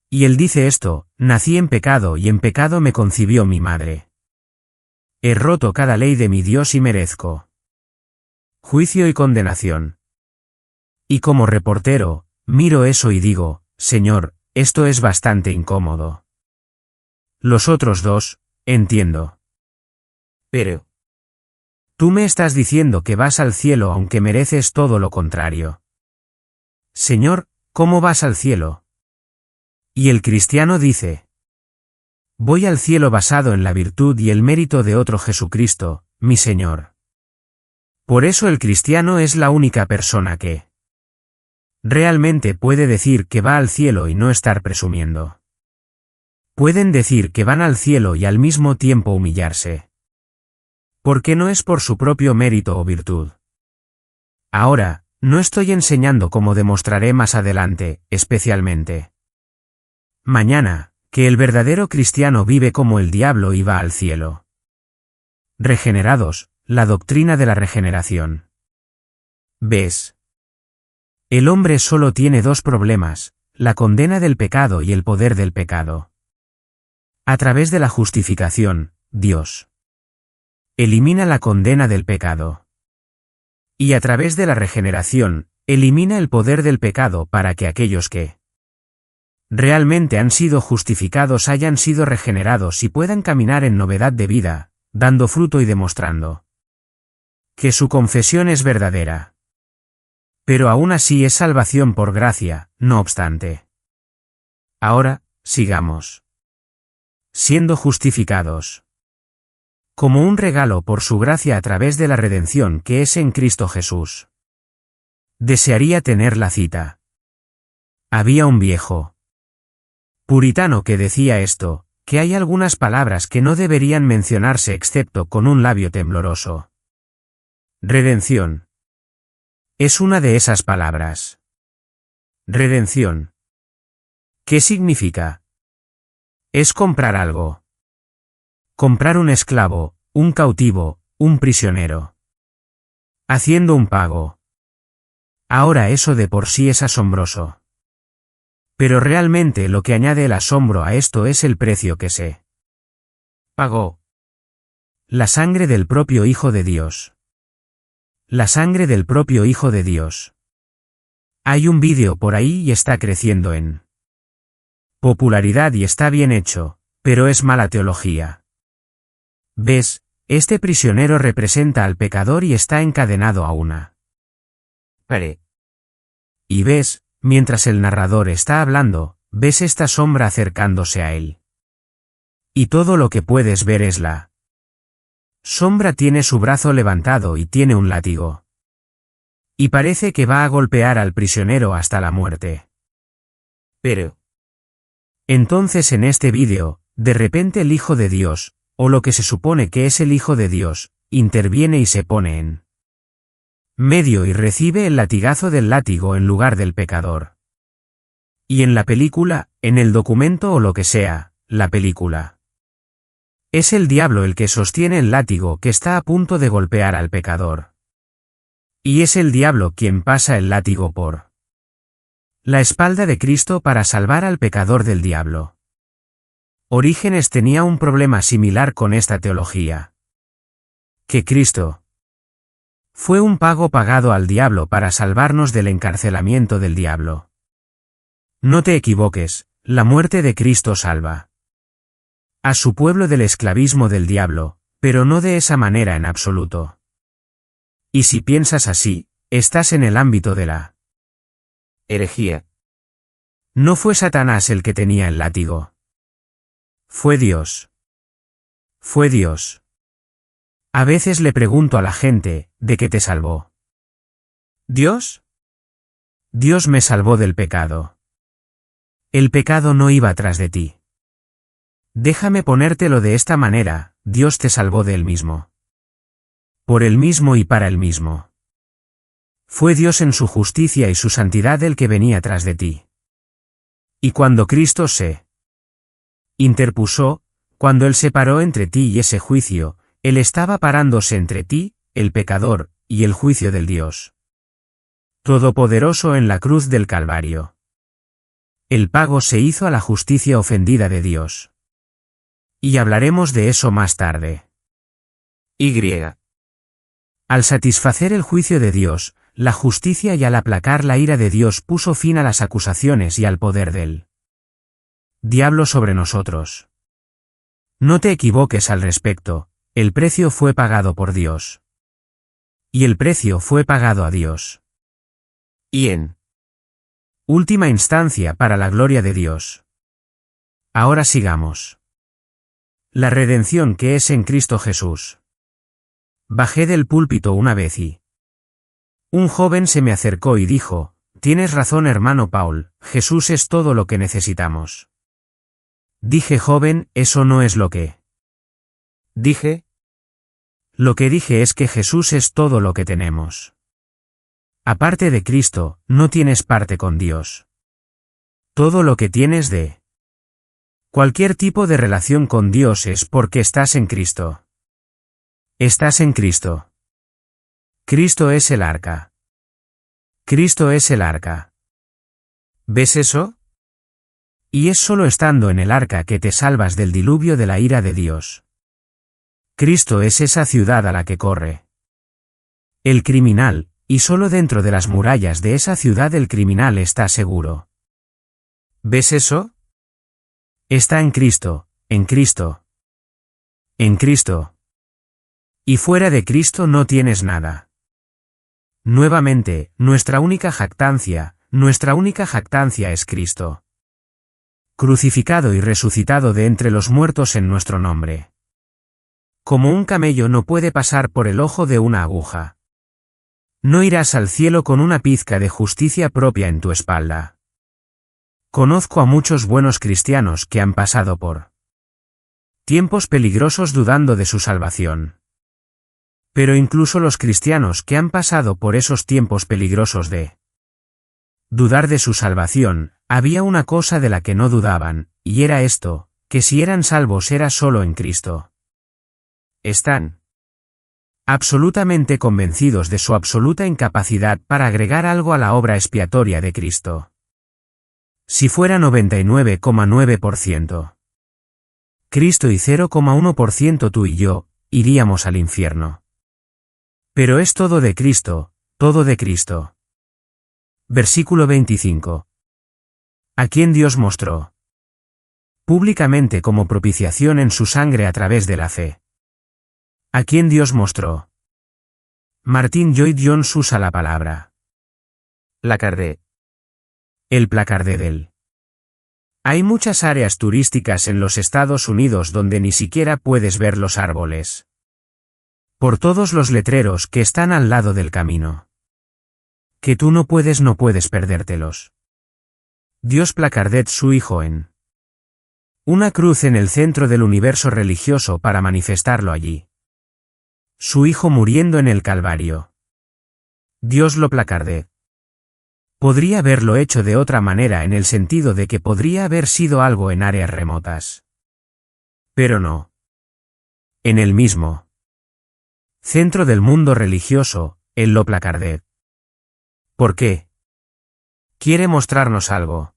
Y él dice esto, nací en pecado y en pecado me concibió mi madre. He roto cada ley de mi Dios y merezco juicio y condenación. Y como reportero, miro eso y digo, Señor, esto es bastante incómodo. Los otros dos, entiendo. Pero tú me estás diciendo que vas al cielo aunque mereces todo lo contrario. Señor, ¿cómo vas al cielo? Y el cristiano dice, voy al cielo basado en la virtud y el mérito de otro Jesucristo, mi Señor. Por eso el cristiano es la única persona que realmente puede decir que va al cielo y no estar presumiendo. Pueden decir que van al cielo y al mismo tiempo humillarse. Porque no es por su propio mérito o virtud. Ahora, no estoy enseñando como demostraré más adelante, especialmente mañana, que el verdadero cristiano vive como el diablo y va al cielo. Regenerados, la doctrina de la regeneración. ¿Ves? El hombre solo tiene 2 problemas, la condena del pecado y el poder del pecado. A través de la justificación, Dios elimina la condena del pecado. Y a través de la regeneración, elimina el poder del pecado para que aquellos que realmente han sido justificados hayan sido regenerados y puedan caminar en novedad de vida, dando fruto y demostrando que su confesión es verdadera. Pero aún así es salvación por gracia, no obstante. Ahora, sigamos. Siendo justificados como un regalo por su gracia a través de la redención que es en Cristo Jesús. Desearía tener la cita. Había un viejo puritano que decía esto, que hay algunas palabras que no deberían mencionarse excepto con un labio tembloroso. Redención. Es una de esas palabras. Redención. ¿Qué significa? Es comprar algo. Comprar un esclavo, un cautivo, un prisionero. Haciendo un pago. Ahora eso de por sí es asombroso. Pero realmente lo que añade el asombro a esto es el precio que se pagó. La sangre del propio Hijo de Dios. La sangre del propio Hijo de Dios. Hay un vídeo por ahí y está creciendo en popularidad y está bien hecho, pero es mala teología. ¿Ves? Este prisionero representa al pecador y está encadenado a una pared. Y ves, mientras el narrador está hablando, ves esta sombra acercándose a él. Y todo lo que puedes ver es la Sombra tiene su brazo levantado y tiene un látigo. Y parece que va a golpear al prisionero hasta la muerte. Pero entonces en este vídeo, de repente el Hijo de Dios, o lo que se supone que es el Hijo de Dios, interviene y se pone en medio y recibe el latigazo del látigo en lugar del pecador. Y en la película, en el documento o lo que sea, la película, es el diablo el que sostiene el látigo que está a punto de golpear al pecador. Y es el diablo quien pasa el látigo por la espalda de Cristo para salvar al pecador del diablo. Orígenes tenía un problema similar con esta teología. Que Cristo fue un pago pagado al diablo para salvarnos del encarcelamiento del diablo. No te equivoques, la muerte de Cristo salva a su pueblo del esclavismo del diablo, pero no de esa manera en absoluto. Y si piensas así, estás en el ámbito de la herejía. No fue Satanás el que tenía el látigo. Fue Dios. Fue Dios. A veces le pregunto a la gente, ¿de qué te salvó? ¿Dios? Dios me salvó del pecado. El pecado no iba tras de ti. Déjame ponértelo de esta manera, Dios te salvó de él mismo. Por él mismo y para él mismo. Fue Dios en su justicia y su santidad el que venía tras de ti. Y cuando Cristo se interpuso, cuando Él se paró entre ti y ese juicio, Él estaba parándose entre ti, el pecador, y el juicio del Dios Todopoderoso en la cruz del Calvario. El pago se hizo a la justicia ofendida de Dios. Y hablaremos de eso más tarde. Y. Al satisfacer el juicio de Dios, la justicia y al aplacar la ira de Dios puso fin a las acusaciones y al poder del diablo sobre nosotros. No te equivoques al respecto, el precio fue pagado por Dios. Y el precio fue pagado a Dios. Y en última instancia para la gloria de Dios. Ahora sigamos. La redención que es en Cristo Jesús. Bajé del púlpito una vez y un joven se me acercó y dijo, «Tienes razón hermano Paul, Jesús es todo lo que necesitamos». Dije joven, eso no es lo que dije. Lo que dije es que Jesús es todo lo que tenemos. Aparte de Cristo, no tienes parte con Dios. Todo lo que tienes de cualquier tipo de relación con Dios es porque estás en Cristo. Estás en Cristo. Cristo es el arca. Cristo es el arca. ¿Ves eso? Y es solo estando en el arca que te salvas del diluvio de la ira de Dios. Cristo es esa ciudad a la que corre el criminal, y solo dentro de las murallas de esa ciudad el criminal está seguro. ¿Ves eso? Está en Cristo, en Cristo. En Cristo. Y fuera de Cristo no tienes nada. Nuevamente, nuestra única jactancia es Cristo. Crucificado y resucitado de entre los muertos en nuestro nombre. Como un camello no puede pasar por el ojo de una aguja. No irás al cielo con una pizca de justicia propia en tu espalda. Conozco a muchos buenos cristianos que han pasado por tiempos peligrosos dudando de su salvación. Pero incluso los cristianos que han pasado por esos tiempos peligrosos de dudar de su salvación, había una cosa de la que no dudaban, y era esto, que si eran salvos era solo en Cristo. Están absolutamente convencidos de su absoluta incapacidad para agregar algo a la obra expiatoria de Cristo. Si fuera 99,9%. Cristo y 0,1% tú y yo, iríamos al infierno. Pero es todo de Cristo, todo de Cristo. Versículo 25. A quien Dios mostró públicamente como propiciación en su sangre a través de la fe. A quien Dios mostró. Martin Lloyd-Jones usa la palabra placardé. El placardé del. Hay muchas áreas turísticas en los Estados Unidos donde ni siquiera puedes ver los árboles. Por todos los letreros que están al lado del camino. Que tú no puedes perdértelos. Dios Placardet su hijo en una cruz en el centro del universo religioso para manifestarlo allí. Su hijo muriendo en el Calvario. Dios lo Placardet. Podría haberlo hecho de otra manera en el sentido de que podría haber sido algo en áreas remotas. Pero no. En el mismo centro del mundo religioso, él lo Placardet. ¿Por qué? Quiere mostrarnos algo.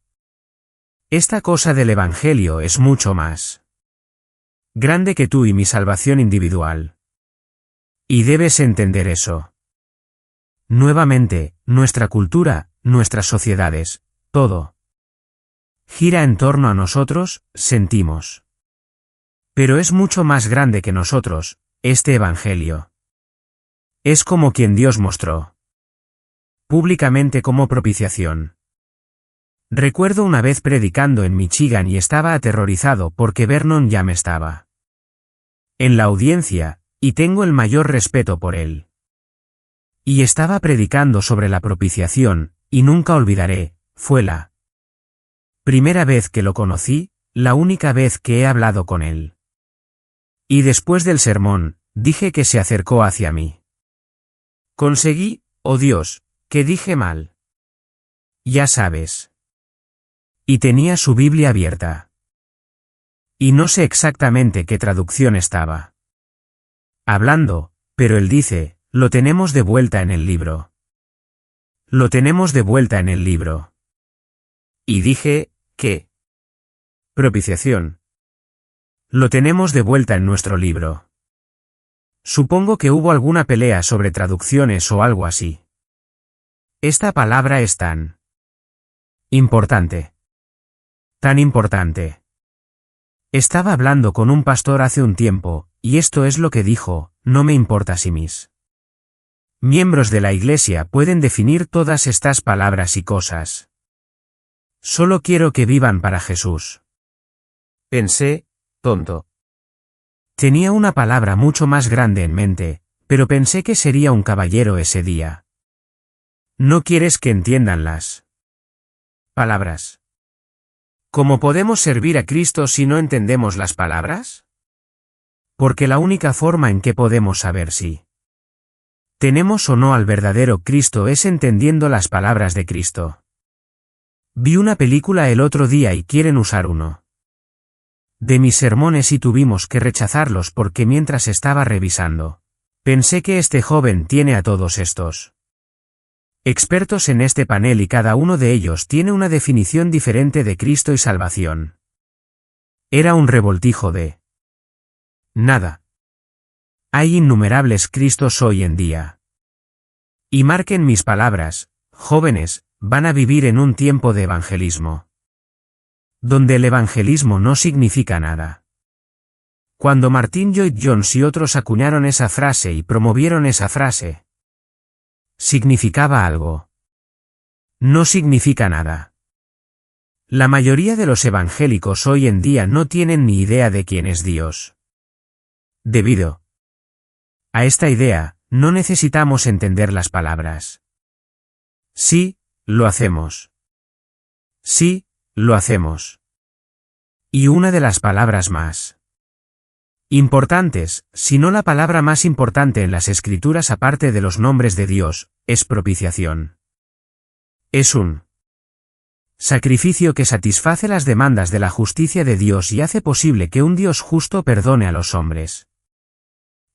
Esta cosa del Evangelio es mucho más grande que tú y mi salvación individual. Y debes entender eso. Nuevamente, nuestra cultura, nuestras sociedades, todo gira en torno a nosotros, sentimos. Pero es mucho más grande que nosotros, este Evangelio. Es como quien Dios mostró públicamente como propiciación. Recuerdo una vez predicando en Michigan y estaba aterrorizado porque Vernon ya me estaba en la audiencia, y tengo el mayor respeto por él. Y estaba predicando sobre la propiciación, y nunca olvidaré, fue la primera vez que lo conocí, la única vez que he hablado con él. Y después del sermón, dije que se acercó hacia mí. Conseguí, oh Dios, que dije mal. Ya sabes. Y tenía su Biblia abierta. Y no sé exactamente qué traducción estaba hablando, pero él dice, lo tenemos de vuelta en el libro. Lo tenemos de vuelta en el libro. Y dije, ¿qué? Propiciación. Lo tenemos de vuelta en nuestro libro. Supongo que hubo alguna pelea sobre traducciones o algo así. Esta palabra es tan importante. Tan importante. Estaba hablando con un pastor hace un tiempo, y esto es lo que dijo, no me importa si mis miembros de la iglesia pueden definir todas estas palabras y cosas. Solo quiero que vivan para Jesús. Pensé, tonto. Tenía una palabra mucho más grande en mente, pero pensé que sería un caballero ese día. ¿No quieres que entiendan las palabras? ¿Cómo podemos servir a Cristo si no entendemos las palabras? Porque la única forma en que podemos saber si tenemos o no al verdadero Cristo es entendiendo las palabras de Cristo. Vi una película el otro día y quieren usar uno de mis sermones y tuvimos que rechazarlos porque mientras estaba revisando, pensé que este joven tiene a todos estos expertos en este panel y cada uno de ellos tiene una definición diferente de Cristo y salvación. Era un revoltijo de nada. Hay innumerables Cristos hoy en día. Y marquen mis palabras, jóvenes, van a vivir en un tiempo de evangelismo. Donde el evangelismo no significa nada. Cuando Martin Lloyd-Jones y otros acuñaron esa frase y promovieron esa frase, significaba algo. No significa nada. La mayoría de los evangélicos hoy en día no tienen ni idea de quién es Dios. Debido a esta idea, no necesitamos entender las palabras. Sí, lo hacemos. Sí, lo hacemos. Y una de las palabras más importantes, si no la palabra más importante en las Escrituras aparte de los nombres de Dios, es propiciación. Es un sacrificio que satisface las demandas de la justicia de Dios y hace posible que un Dios justo perdone a los hombres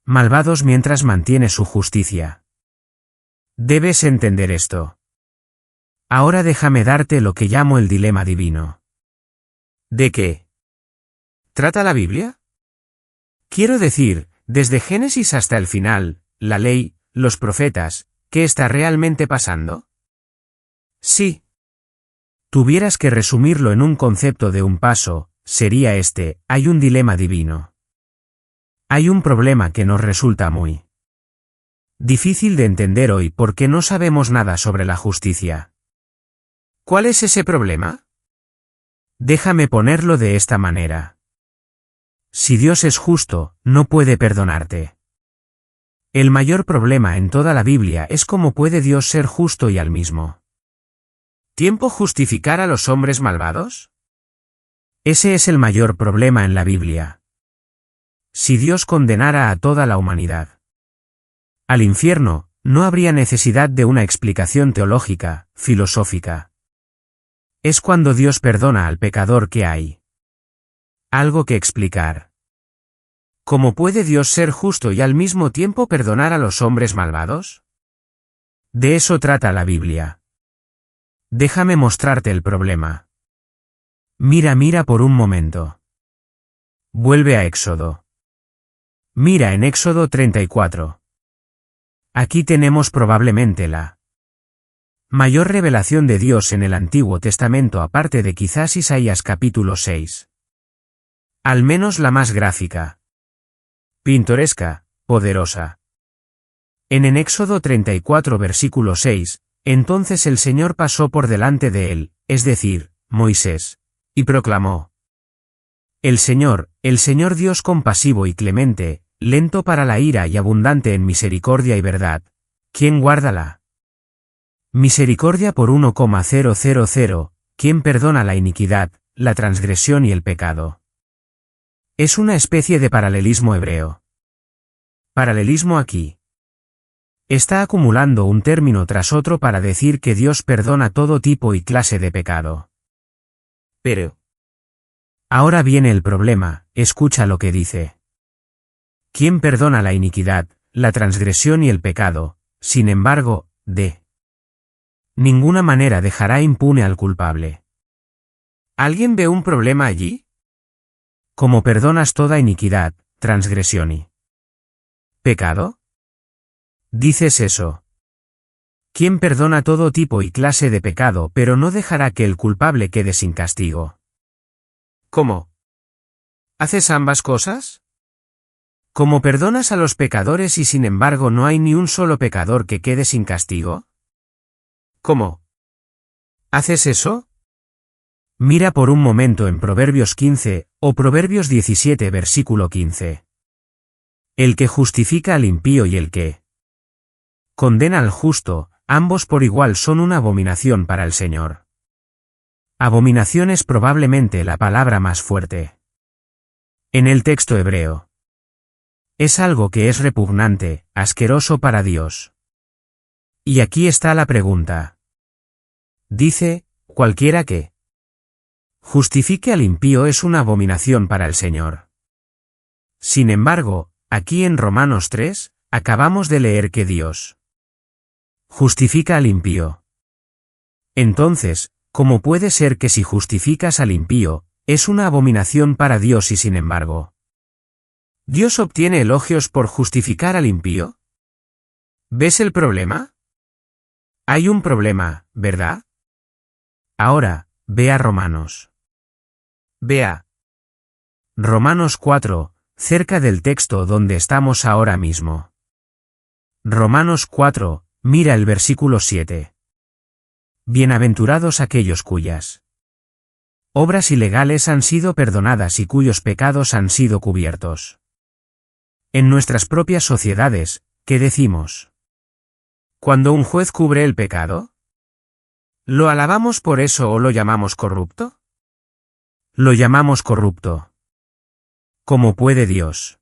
malvados mientras mantiene su justicia. Debes entender esto. Ahora déjame darte lo que llamo el dilema divino. ¿De qué trata la Biblia? Quiero decir, desde Génesis hasta el final, la ley, los profetas, ¿qué está realmente pasando? Sí. Tuvieras que resumirlo en un concepto de un paso, sería este, hay un dilema divino. Hay un problema que nos resulta muy difícil de entender hoy porque no sabemos nada sobre la justicia. ¿Cuál es ese problema? Déjame ponerlo de esta manera. Si Dios es justo, no puede perdonarte. El mayor problema en toda la Biblia es cómo puede Dios ser justo y al mismo tiempo justificar a los hombres malvados. Ese es el mayor problema en la Biblia. Si Dios condenara a toda la humanidad al infierno, no habría necesidad de una explicación teológica, filosófica. Es cuando Dios perdona al pecador que hay algo que explicar. ¿Cómo puede Dios ser justo y al mismo tiempo perdonar a los hombres malvados? De eso trata la Biblia. Déjame mostrarte el problema. Mira por un momento. Vuelve a Éxodo. Mira en Éxodo 34. Aquí tenemos probablemente la mayor revelación de Dios en el Antiguo Testamento aparte de quizás Isaías capítulo 6. Al menos la más gráfica, pintoresca, poderosa. En Éxodo 34 versículo 6, entonces el Señor pasó por delante de él, es decir, Moisés, y proclamó: el Señor Dios compasivo y clemente, lento para la ira y abundante en misericordia y verdad, ¿quién guarda la misericordia por 1,000, quien perdona la iniquidad, la transgresión y el pecado? Es una especie de paralelismo hebreo. Paralelismo aquí. Está acumulando un término tras otro para decir que Dios perdona todo tipo y clase de pecado. Pero ahora viene el problema, escucha lo que dice. ¿Quién perdona la iniquidad, la transgresión y el pecado? Sin embargo, de ninguna manera dejará impune al culpable. ¿Alguien ve un problema allí? ¿Cómo perdonas toda iniquidad, transgresión y pecado? Dices eso. ¿Quién perdona todo tipo y clase de pecado pero no dejará que el culpable quede sin castigo? ¿Cómo? ¿Haces ambas cosas? ¿Cómo perdonas a los pecadores y sin embargo no hay ni un solo pecador que quede sin castigo? ¿Cómo? ¿Haces eso? Mira por un momento en Proverbios 15, o Proverbios 17 versículo 15. El que justifica al impío y el que condena al justo, ambos por igual son una abominación para el Señor. Abominación es probablemente la palabra más fuerte en el texto hebreo. Es algo que es repugnante, asqueroso para Dios. Y aquí está la pregunta. Dice, cualquiera que justifique al impío es una abominación para el Señor. Sin embargo, aquí en Romanos 3, acabamos de leer que Dios justifica al impío. Entonces, ¿cómo puede ser que si justificas al impío, es una abominación para Dios y sin embargo Dios obtiene elogios por justificar al impío? ¿Ves el problema? Hay un problema, ¿verdad? Ahora, ve a Romanos. Vea. Romanos 4, cerca del texto donde estamos ahora mismo. Romanos 4, mira el versículo 7. Bienaventurados aquellos cuyas obras ilegales han sido perdonadas y cuyos pecados han sido cubiertos. En nuestras propias sociedades, ¿qué decimos? Cuando un juez cubre el pecado, ¿lo alabamos por eso o lo llamamos corrupto? Lo llamamos corrupto. ¿Cómo puede Dios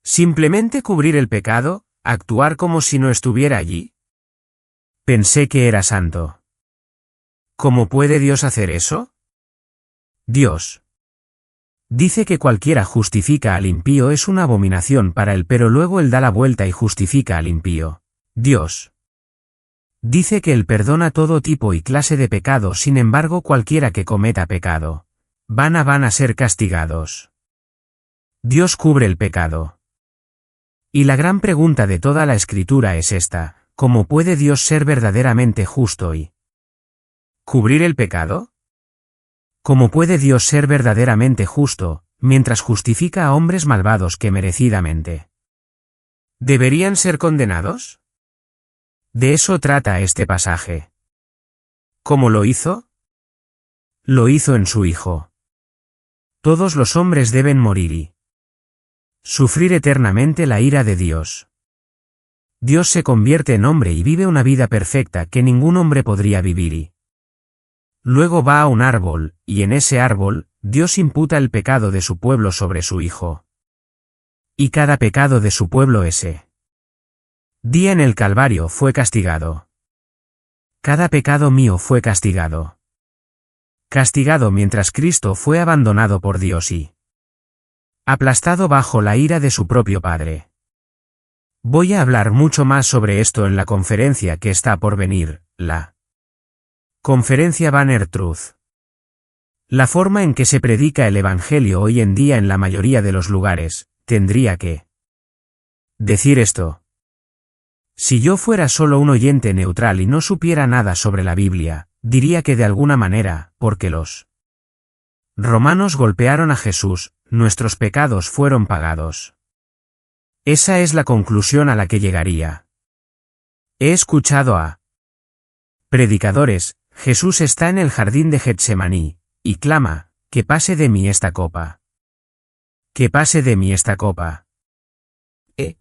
simplemente cubrir el pecado, actuar como si no estuviera allí? Pensé que era santo. ¿Cómo puede Dios hacer eso? Dios dice que cualquiera justifica al impío es una abominación para él, pero luego él da la vuelta y justifica al impío. Dios dice que él perdona todo tipo y clase de pecado, sin embargo cualquiera que cometa pecado, van a ser castigados. Dios cubre el pecado. Y la gran pregunta de toda la Escritura es esta: ¿cómo puede Dios ser verdaderamente justo y cubrir el pecado? ¿Cómo puede Dios ser verdaderamente justo, mientras justifica a hombres malvados que merecidamente deberían ser condenados? De eso trata este pasaje. ¿Cómo lo hizo? Lo hizo en su Hijo. Todos los hombres deben morir y sufrir eternamente la ira de Dios. Dios se convierte en hombre y vive una vida perfecta que ningún hombre podría vivir y luego va a un árbol, y en ese árbol, Dios imputa el pecado de su pueblo sobre su Hijo. Y cada pecado de su pueblo ese día en el Calvario fue castigado. Cada pecado mío fue castigado. Castigado mientras Cristo fue abandonado por Dios y aplastado bajo la ira de su propio Padre. Voy a hablar mucho más sobre esto en la conferencia que está por venir, la Conferencia Banner Truth. La forma en que se predica el Evangelio hoy en día en la mayoría de los lugares, tendría que decir esto. Si yo fuera solo un oyente neutral y no supiera nada sobre la Biblia, diría que de alguna manera, porque los romanos golpearon a Jesús, nuestros pecados fueron pagados. Esa es la conclusión a la que llegaría. He escuchado a predicadores, Jesús está en el jardín de Getsemaní, y clama, que pase de mí esta copa. Que pase de mí esta copa. He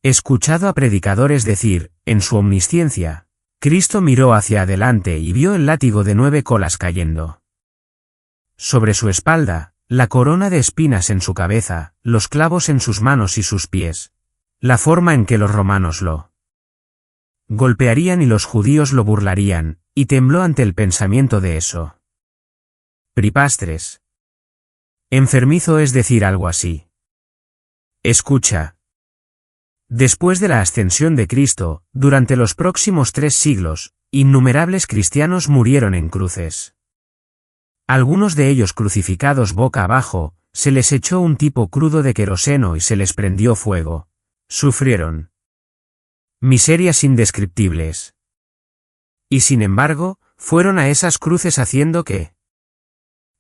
escuchado a predicadores decir, en su omnisciencia, Cristo miró hacia adelante y vio el látigo de 9 colas cayendo sobre su espalda, la corona de espinas en su cabeza, los clavos en sus manos y sus pies, la forma en que los romanos lo golpearían y los judíos lo burlarían, y tembló ante el pensamiento de eso. Pripastres. Enfermizo es decir algo así. Escucha. Después de la ascensión de Cristo, durante los próximos 3 siglos, innumerables cristianos murieron en cruces. Algunos de ellos crucificados boca abajo, se les echó un tipo crudo de queroseno y se les prendió fuego. Sufrieron miserias indescriptibles. Y sin embargo, fueron a esas cruces haciendo qué?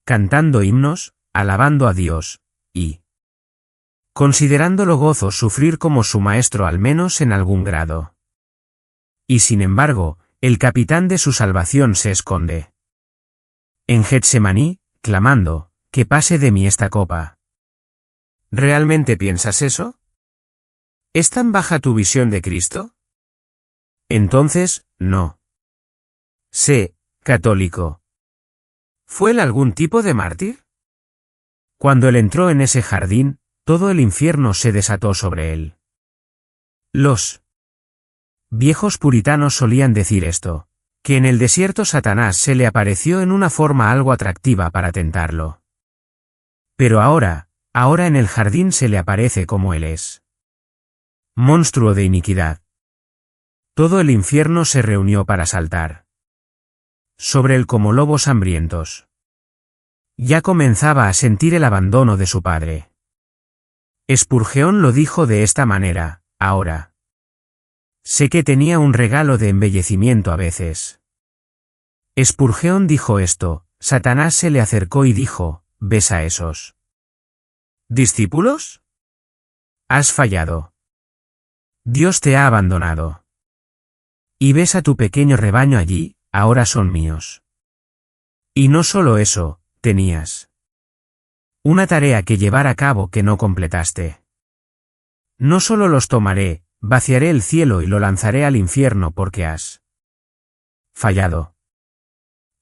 Cantando himnos, alabando a Dios, y considerándolo gozo sufrir como su maestro al menos en algún grado. Y sin embargo, el capitán de su salvación se esconde en Getsemaní, clamando, que pase de mí esta copa. ¿Realmente piensas eso? ¿Es tan baja tu visión de Cristo? Entonces, no. Sé, católico. ¿Fue él algún tipo de mártir? Cuando él entró en ese jardín, todo el infierno se desató sobre él. Los viejos puritanos solían decir esto, que en el desierto Satanás se le apareció en una forma algo atractiva para tentarlo. Pero ahora en el jardín se le aparece como él es. Monstruo de iniquidad. Todo el infierno se reunió para saltar sobre él como lobos hambrientos. Ya comenzaba a sentir el abandono de su padre. Spurgeon lo dijo de esta manera, ahora. Sé que tenía un regalo de embellecimiento a veces. Spurgeon dijo esto, Satanás se le acercó y dijo, ¿ves a esos discípulos? Has fallado. Dios te ha abandonado. Y ves a tu pequeño rebaño allí, ahora son míos. Y no solo eso, tenías una tarea que llevar a cabo que no completaste. No solo los tomaré, vaciaré el cielo y lo lanzaré al infierno porque has fallado.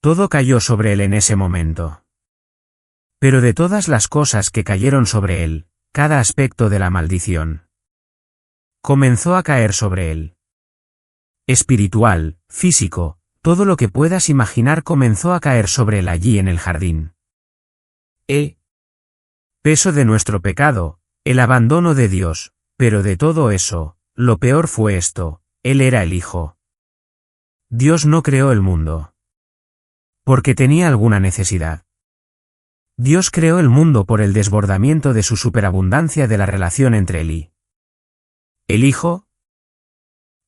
Todo cayó sobre él en ese momento. Pero de todas las cosas que cayeron sobre él, cada aspecto de la maldición comenzó a caer sobre él. Espiritual, físico, todo lo que puedas imaginar comenzó a caer sobre él allí en el jardín. Peso de nuestro pecado, el abandono de Dios, pero de todo eso, lo peor fue esto, él era el Hijo. Dios no creó el mundo porque tenía alguna necesidad. Dios creó el mundo por el desbordamiento de su superabundancia de la relación entre él y el Hijo.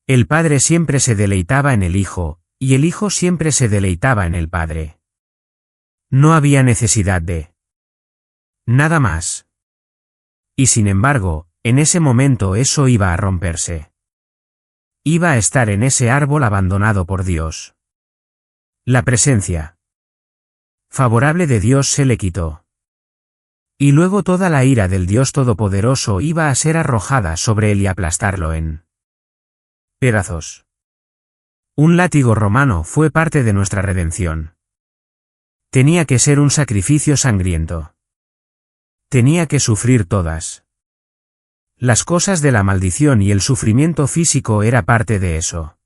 El Padre siempre se deleitaba en el Hijo, y el Hijo siempre se deleitaba en el Padre. No había necesidad de nada más. Y sin embargo, en ese momento eso iba a romperse. Iba a estar en ese árbol abandonado por Dios. La presencia favorable de Dios se le quitó. Y luego toda la ira del Dios Todopoderoso iba a ser arrojada sobre él y aplastarlo en Pedazos. Un látigo romano fue parte de nuestra redención. Tenía que ser un sacrificio sangriento. Tenía que sufrir todas las cosas de la maldición y el sufrimiento físico era parte de eso.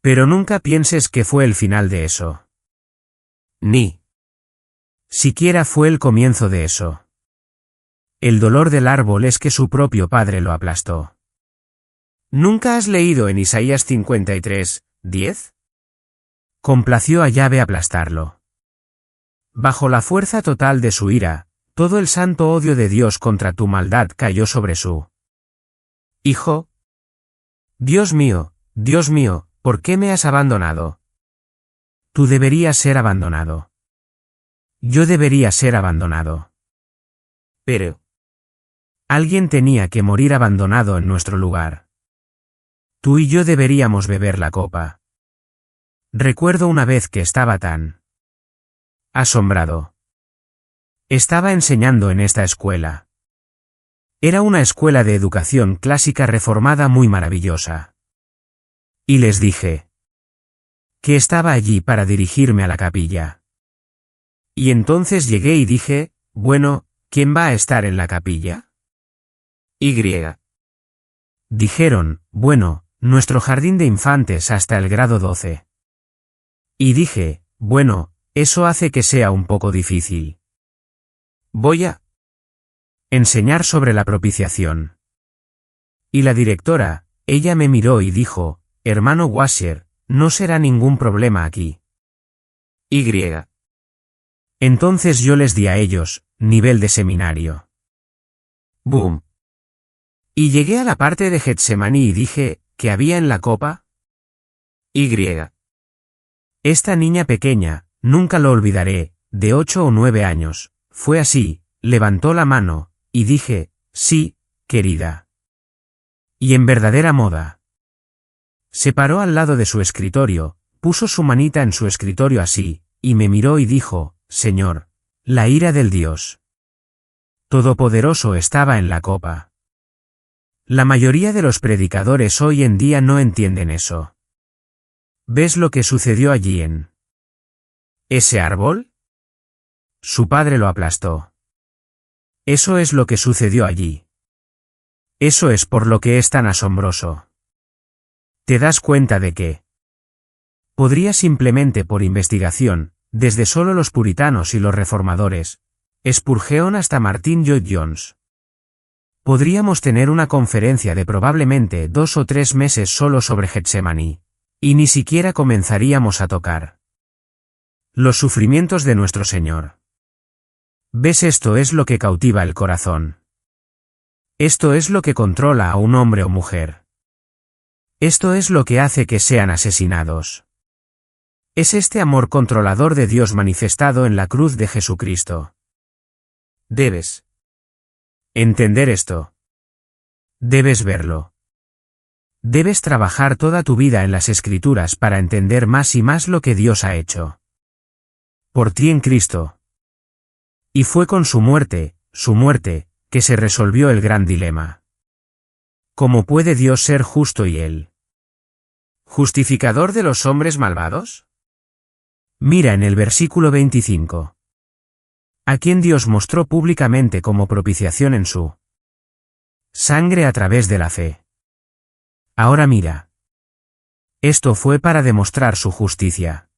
Pero nunca pienses que fue el final de eso. Ni siquiera fue el comienzo de eso. El dolor del árbol es que su propio padre lo aplastó. ¿Nunca has leído en Isaías 53, 10? Complació a Yahvé aplastarlo. Bajo la fuerza total de su ira, todo el santo odio de Dios contra tu maldad cayó sobre su hijo. Dios mío, ¿por qué me has abandonado? Tú deberías ser abandonado. Yo debería ser abandonado. Pero alguien tenía que morir abandonado en nuestro lugar. Tú y yo deberíamos beber la copa. Recuerdo una vez que estaba tan asombrado. Estaba enseñando en esta escuela. Era una escuela de educación clásica reformada muy maravillosa. Y les dije que estaba allí para dirigirme a la capilla. Y entonces llegué y dije, bueno, ¿quién va a estar en la capilla? Y. Dijeron, bueno, nuestro jardín de infantes hasta el grado 12. Y dije, bueno, eso hace que sea un poco difícil. Voy a enseñar sobre la propiciación. Y la directora, ella me miró y dijo, hermano Washer, no será ningún problema aquí. Y. Entonces yo les di a ellos, nivel de seminario. Boom. Y llegué a la parte de Getsemaní y dije, ¿qué había en la copa? Y. Esta niña pequeña, nunca lo olvidaré, de 8 o 9 años, fue así, levantó la mano, y dije, sí, querida. Y en verdadera moda. Se paró al lado de su escritorio, puso su manita en su escritorio así, y me miró y dijo, Señor, la ira del Dios Todopoderoso estaba en la copa. La mayoría de los predicadores hoy en día no entienden eso. ¿Ves lo que sucedió allí en ese árbol? Su padre lo aplastó. Eso es lo que sucedió allí. Eso es por lo que es tan asombroso. ¿Te das cuenta de que podría simplemente por investigación, desde solo los puritanos y los reformadores, Spurgeon hasta Martin Lloyd-Jones? Podríamos tener una conferencia de probablemente 2 o 3 meses solo sobre Getsemaní, y ni siquiera comenzaríamos a tocar los sufrimientos de nuestro Señor. ¿Ves? Esto es lo que cautiva el corazón. Esto es lo que controla a un hombre o mujer. Esto es lo que hace que sean asesinados. Es este amor controlador de Dios manifestado en la cruz de Jesucristo. Debes entender esto. Debes verlo. Debes trabajar toda tu vida en las Escrituras para entender más y más lo que Dios ha hecho por ti en Cristo. Y fue con su muerte, que se resolvió el gran dilema. ¿Cómo puede Dios ser justo y él justificador de los hombres malvados? Mira en el versículo 25. A quien Dios mostró públicamente como propiciación en su sangre a través de la fe. Ahora mira. Esto fue para demostrar su justicia.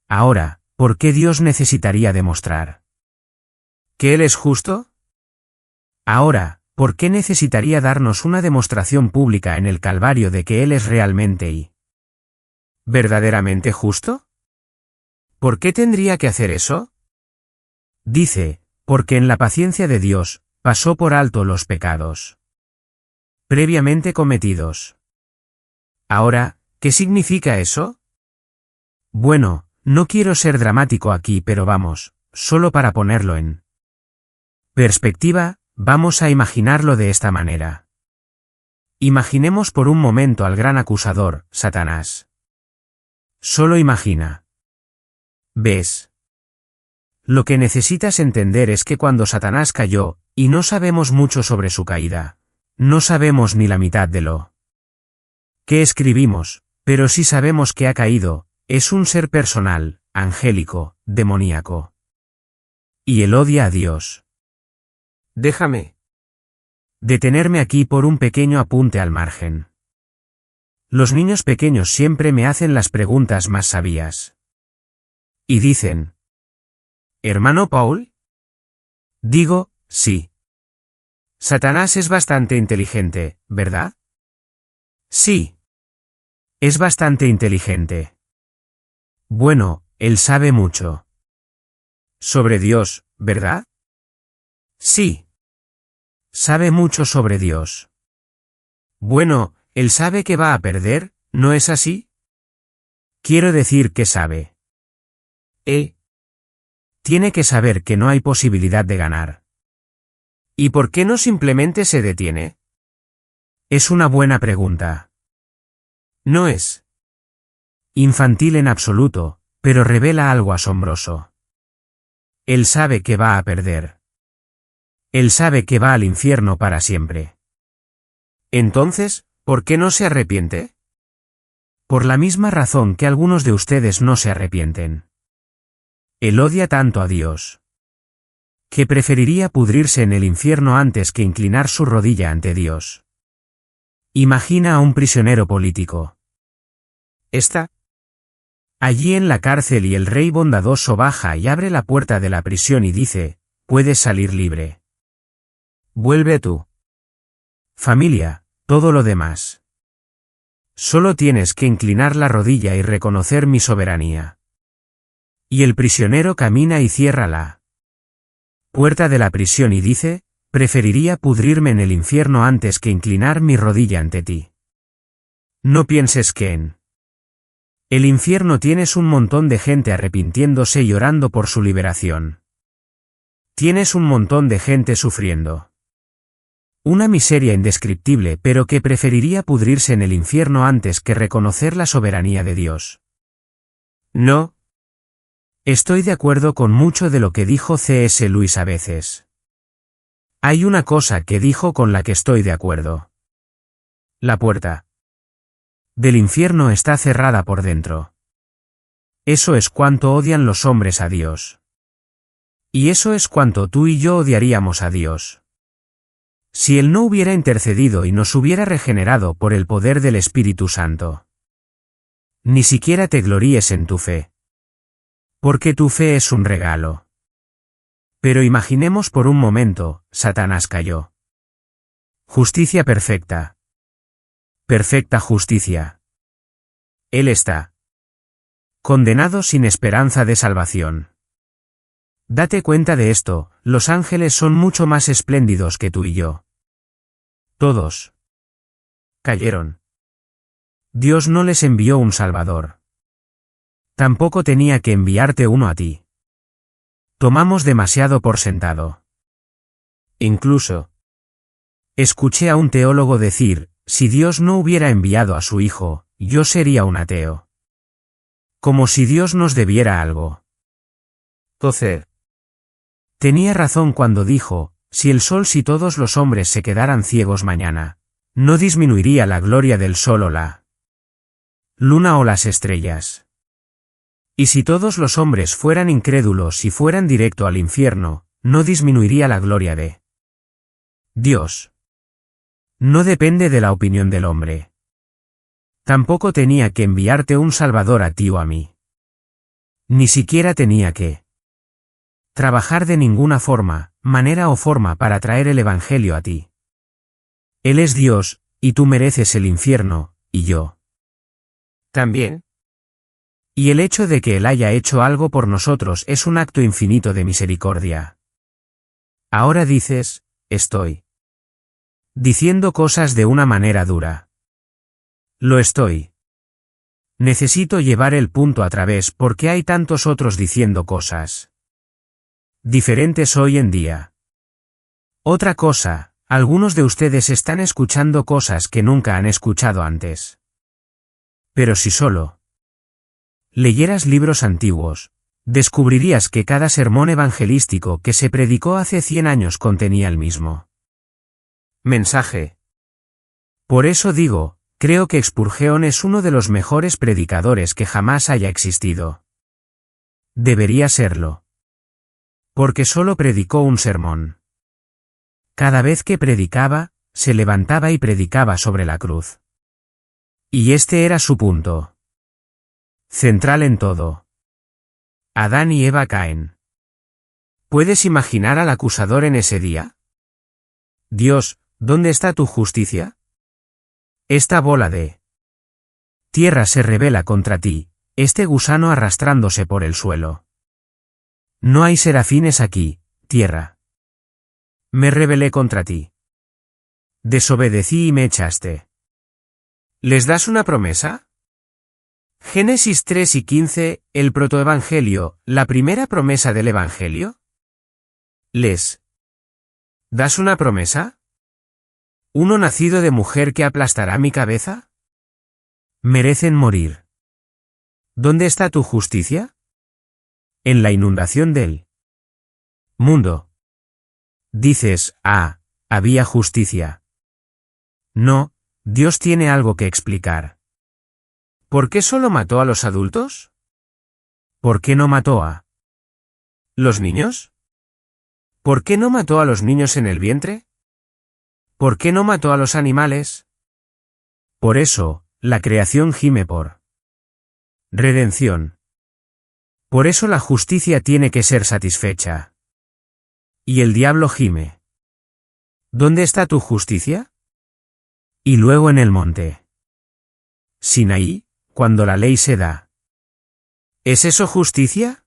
Ahora, ¿por qué Dios necesitaría demostrar que Él es justo? Ahora, ¿por qué necesitaría darnos una demostración pública en el Calvario de que Él es realmente y verdaderamente justo? ¿Por qué tendría que hacer eso? Dice, porque en la paciencia de Dios, pasó por alto los pecados previamente cometidos. Ahora, ¿qué significa eso? Bueno, no quiero ser dramático aquí, pero vamos, solo para ponerlo en perspectiva, vamos a imaginarlo de esta manera. Imaginemos por un momento al gran acusador, Satanás. Solo imagina. ¿Ves? Lo que necesitas entender es que cuando Satanás cayó, y no sabemos mucho sobre su caída, no sabemos ni la mitad de lo ¿Qué escribimos? Pero sí sabemos que ha caído, es un ser personal, angélico, demoníaco. Y él odia a Dios. Déjame detenerme aquí por un pequeño apunte al margen. Los niños pequeños siempre me hacen las preguntas más sabias. Y dicen: ¿Hermano Paul? Digo, sí. Satanás es bastante inteligente, ¿verdad? Sí. Es bastante inteligente. Bueno, él sabe mucho. Sobre Dios, ¿verdad? Sí. Sabe mucho sobre Dios. Bueno, él sabe que va a perder, ¿no es así? Quiero decir que sabe. Tiene que saber que no hay posibilidad de ganar. ¿Y por qué no simplemente se detiene? Es una buena pregunta. No es infantil en absoluto, pero revela algo asombroso. Él sabe que va a perder. Él sabe que va al infierno para siempre. Entonces, ¿por qué no se arrepiente? Por la misma razón que algunos de ustedes no se arrepienten. Él odia tanto a Dios, que preferiría pudrirse en el infierno antes que inclinar su rodilla ante Dios. Imagina a un prisionero político. Está allí en la cárcel y el rey bondadoso baja y abre la puerta de la prisión y dice: puedes salir libre. Vuelve tú. Familia, todo lo demás. Solo tienes que inclinar la rodilla y reconocer mi soberanía. Y el prisionero camina y cierra la puerta de la prisión y dice: preferiría pudrirme en el infierno antes que inclinar mi rodilla ante ti. No pienses que en el infierno tienes un montón de gente arrepintiéndose y orando por su liberación. Tienes un montón de gente sufriendo una miseria indescriptible, pero que preferiría pudrirse en el infierno antes que reconocer la soberanía de Dios. No. Estoy de acuerdo con mucho de lo que dijo C.S. Lewis a veces. Hay una cosa que dijo con la que estoy de acuerdo. La puerta del infierno está cerrada por dentro. Eso es cuánto odian los hombres a Dios. Y eso es cuánto tú y yo odiaríamos a Dios. Si Él no hubiera intercedido y nos hubiera regenerado por el poder del Espíritu Santo. Ni siquiera te gloríes en tu fe. Porque tu fe es un regalo. Pero imaginemos por un momento, Satanás cayó. Justicia perfecta. Perfecta justicia. Él está condenado sin esperanza de salvación. Date cuenta de esto, los ángeles son mucho más espléndidos que tú y yo. Todos cayeron. Dios no les envió un Salvador. Tampoco tenía que enviarte uno a ti. Tomamos demasiado por sentado. Incluso escuché a un teólogo decir: si Dios no hubiera enviado a su Hijo, yo sería un ateo. Como si Dios nos debiera algo. Tozer tenía razón cuando dijo: si todos los hombres se quedaran ciegos mañana, no disminuiría la gloria del sol o la luna o las estrellas. Y si todos los hombres fueran incrédulos y fueran directo al infierno, no disminuiría la gloria de Dios. No depende de la opinión del hombre. Tampoco tenía que enviarte un Salvador a ti o a mí. Ni siquiera tenía que trabajar de ninguna manera o forma para traer el Evangelio a ti. Él es Dios, y tú mereces el infierno, y yo también. Y el hecho de que Él haya hecho algo por nosotros es un acto infinito de misericordia. Ahora dices: estoy diciendo cosas de una manera dura. Lo estoy. Necesito llevar el punto a través porque hay tantos otros diciendo cosas diferentes hoy en día. Otra cosa, algunos de ustedes están escuchando cosas que nunca han escuchado antes. Pero si solo leyeras libros antiguos, descubrirías que cada sermón evangelístico que se predicó hace 100 años contenía el mismo mensaje. Por eso digo, Creo que Spurgeon es uno de los mejores predicadores que jamás haya existido. Debería serlo. Porque solo predicó un sermón. Cada vez que predicaba, se levantaba y predicaba sobre la cruz. Y este era su punto central en todo. Adán y Eva caen. ¿Puedes imaginar al acusador en ese día? Dios, ¿dónde está tu justicia? Esta bola de tierra se rebela contra ti, este gusano arrastrándose por el suelo. No hay serafines aquí, tierra. Me rebelé contra ti. Desobedecí y me echaste. ¿Les das una promesa? Génesis 3 y 15, el protoevangelio, la primera promesa del evangelio. ¿Les das una promesa? ¿Uno nacido de mujer que aplastará mi cabeza? Merecen morir. ¿Dónde está tu justicia? En la inundación del mundo. Dices, había justicia. No, Dios tiene algo que explicar. ¿Por qué solo mató a los adultos? ¿Por qué no mató a los niños? ¿Por qué no mató a los niños en el vientre? ¿Por qué no mató a los animales? Por eso, la creación gime por redención. Por eso la justicia tiene que ser satisfecha. Y el diablo gime. ¿Dónde está tu justicia? Y luego en el monte Sinaí, cuando la ley se da. ¿Es eso justicia?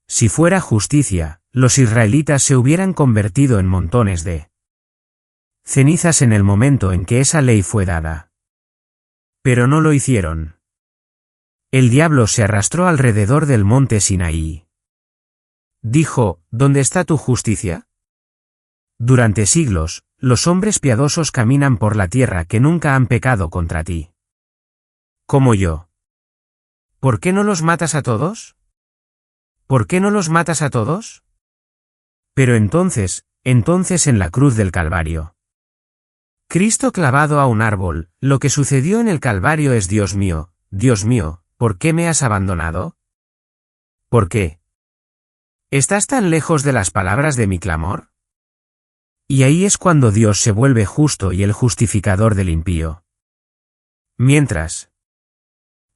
Si fuera justicia, los israelitas se hubieran convertido en montones de cenizas en el momento en que esa ley fue dada. Pero no lo hicieron. El diablo se arrastró alrededor del monte Sinaí. Dijo, ¿dónde está tu justicia? Durante siglos, los hombres piadosos caminan por la tierra que nunca han pecado contra ti. Como yo. ¿Por qué no los matas a todos? ¿Por qué no los matas a todos? Pero entonces en la cruz del Calvario. Cristo clavado a un árbol, lo que sucedió en el Calvario es Dios mío, ¿por qué me has abandonado? ¿Por qué? ¿Estás tan lejos de las palabras de mi clamor? Y ahí es cuando Dios se vuelve justo y el justificador del impío. Mientras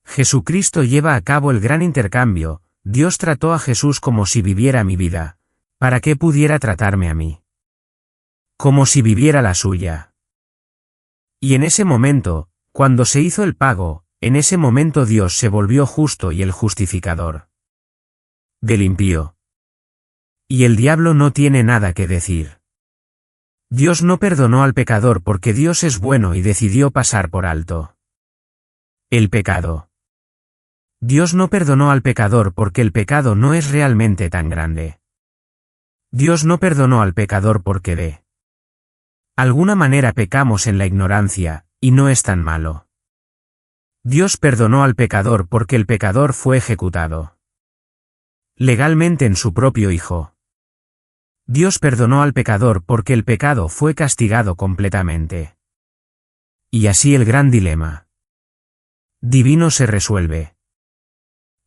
Jesucristo lleva a cabo el gran intercambio, Dios trató a Jesús como si viviera mi vida, para que pudiera tratarme a mí. Como si viviera la suya. Y en ese momento, cuando se hizo el pago, en ese momento Dios se volvió justo y el justificador del impío. Y el diablo no tiene nada que decir. Dios no perdonó al pecador porque Dios es bueno y decidió pasar por alto el pecado. Dios no perdonó al pecador porque el pecado no es realmente tan grande. Dios no perdonó al pecador porque de alguna manera pecamos en la ignorancia, y no es tan malo. Dios perdonó al pecador porque el pecador fue ejecutado legalmente en su propio Hijo. Dios perdonó al pecador porque el pecado fue castigado completamente. Y así el gran dilema divino se resuelve.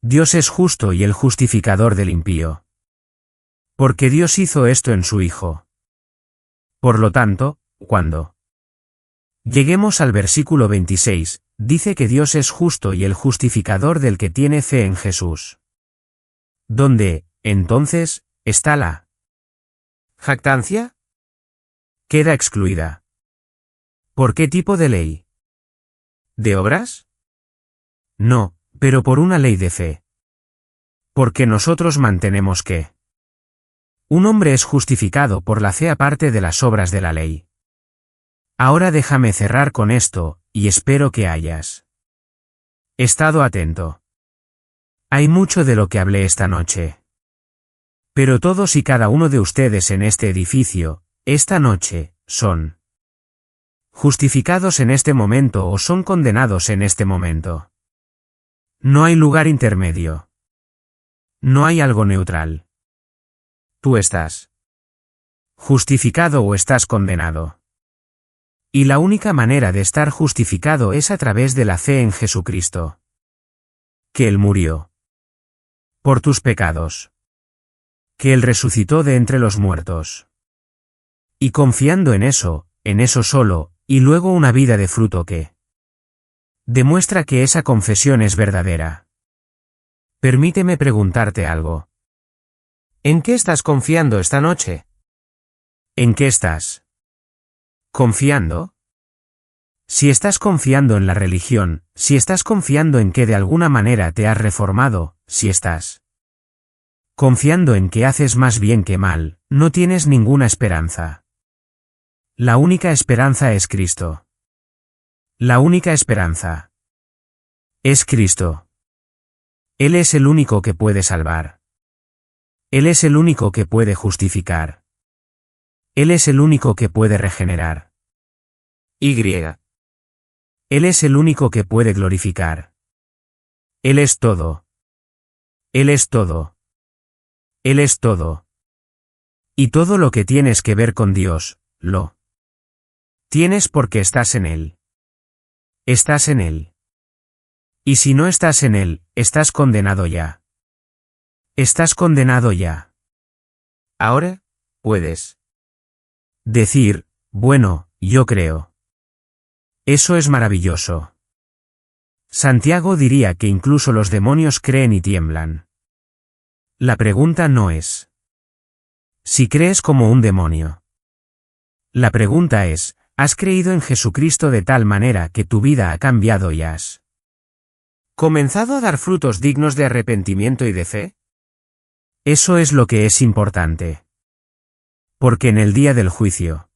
Dios es justo y el justificador del impío. Porque Dios hizo esto en su Hijo. Por lo tanto, cuando lleguemos al versículo 26, dice que Dios es justo y el justificador del que tiene fe en Jesús. ¿Dónde, entonces, está la jactancia? Queda excluida. ¿Por qué tipo de ley? ¿De obras? No, pero por una ley de fe. Porque nosotros mantenemos que un hombre es justificado por la fe aparte de las obras de la ley. Ahora déjame cerrar con esto, y espero que hayas estado atento. Hay mucho de lo que hablé esta noche. Pero todos y cada uno de ustedes en este edificio, esta noche, son justificados en este momento o son condenados en este momento. No hay lugar intermedio. No hay algo neutral. Tú estás justificado o estás condenado. Y la única manera de estar justificado es a través de la fe en Jesucristo. Que Él murió por tus pecados. Que Él resucitó de entre los muertos. Y confiando en eso solo, y luego una vida de fruto que demuestra que esa confesión es verdadera. Permíteme preguntarte algo. ¿En qué estás confiando esta noche? ¿En qué estás confiando? Si estás confiando en la religión, si estás confiando en que de alguna manera te has reformado, si estás confiando en que haces más bien que mal, no tienes ninguna esperanza. La única esperanza es Cristo. La única esperanza es Cristo. Él es el único que puede salvar. Él es el único que puede justificar. Él es el único que puede regenerar. Él es el único que puede glorificar. Él es todo. Él es todo. Él es todo. Y todo lo que tienes que ver con Dios, lo tienes porque estás en Él. Estás en Él. Y si no estás en Él, estás condenado ya. Estás condenado ya. Ahora, puedes decir, bueno, yo creo. Eso es maravilloso. Santiago diría que incluso los demonios creen y tiemblan. La pregunta no es si crees como un demonio. La pregunta es, ¿has creído en Jesucristo de tal manera que tu vida ha cambiado y has comenzado a dar frutos dignos de arrepentimiento y de fe? Eso es lo que es importante. Porque en el día del juicio,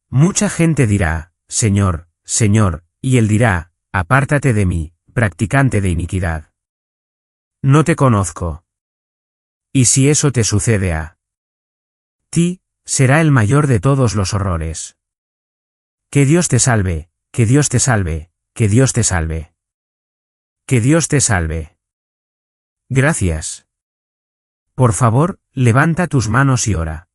mucha gente dirá, Señor, Señor, y Él dirá, apártate de mí, practicante de iniquidad. No te conozco. Y si eso te sucede a ti, será el mayor de todos los horrores. Que Dios te salve, que Dios te salve, que Dios te salve. Que Dios te salve. Gracias. Por favor, levanta tus manos y ora.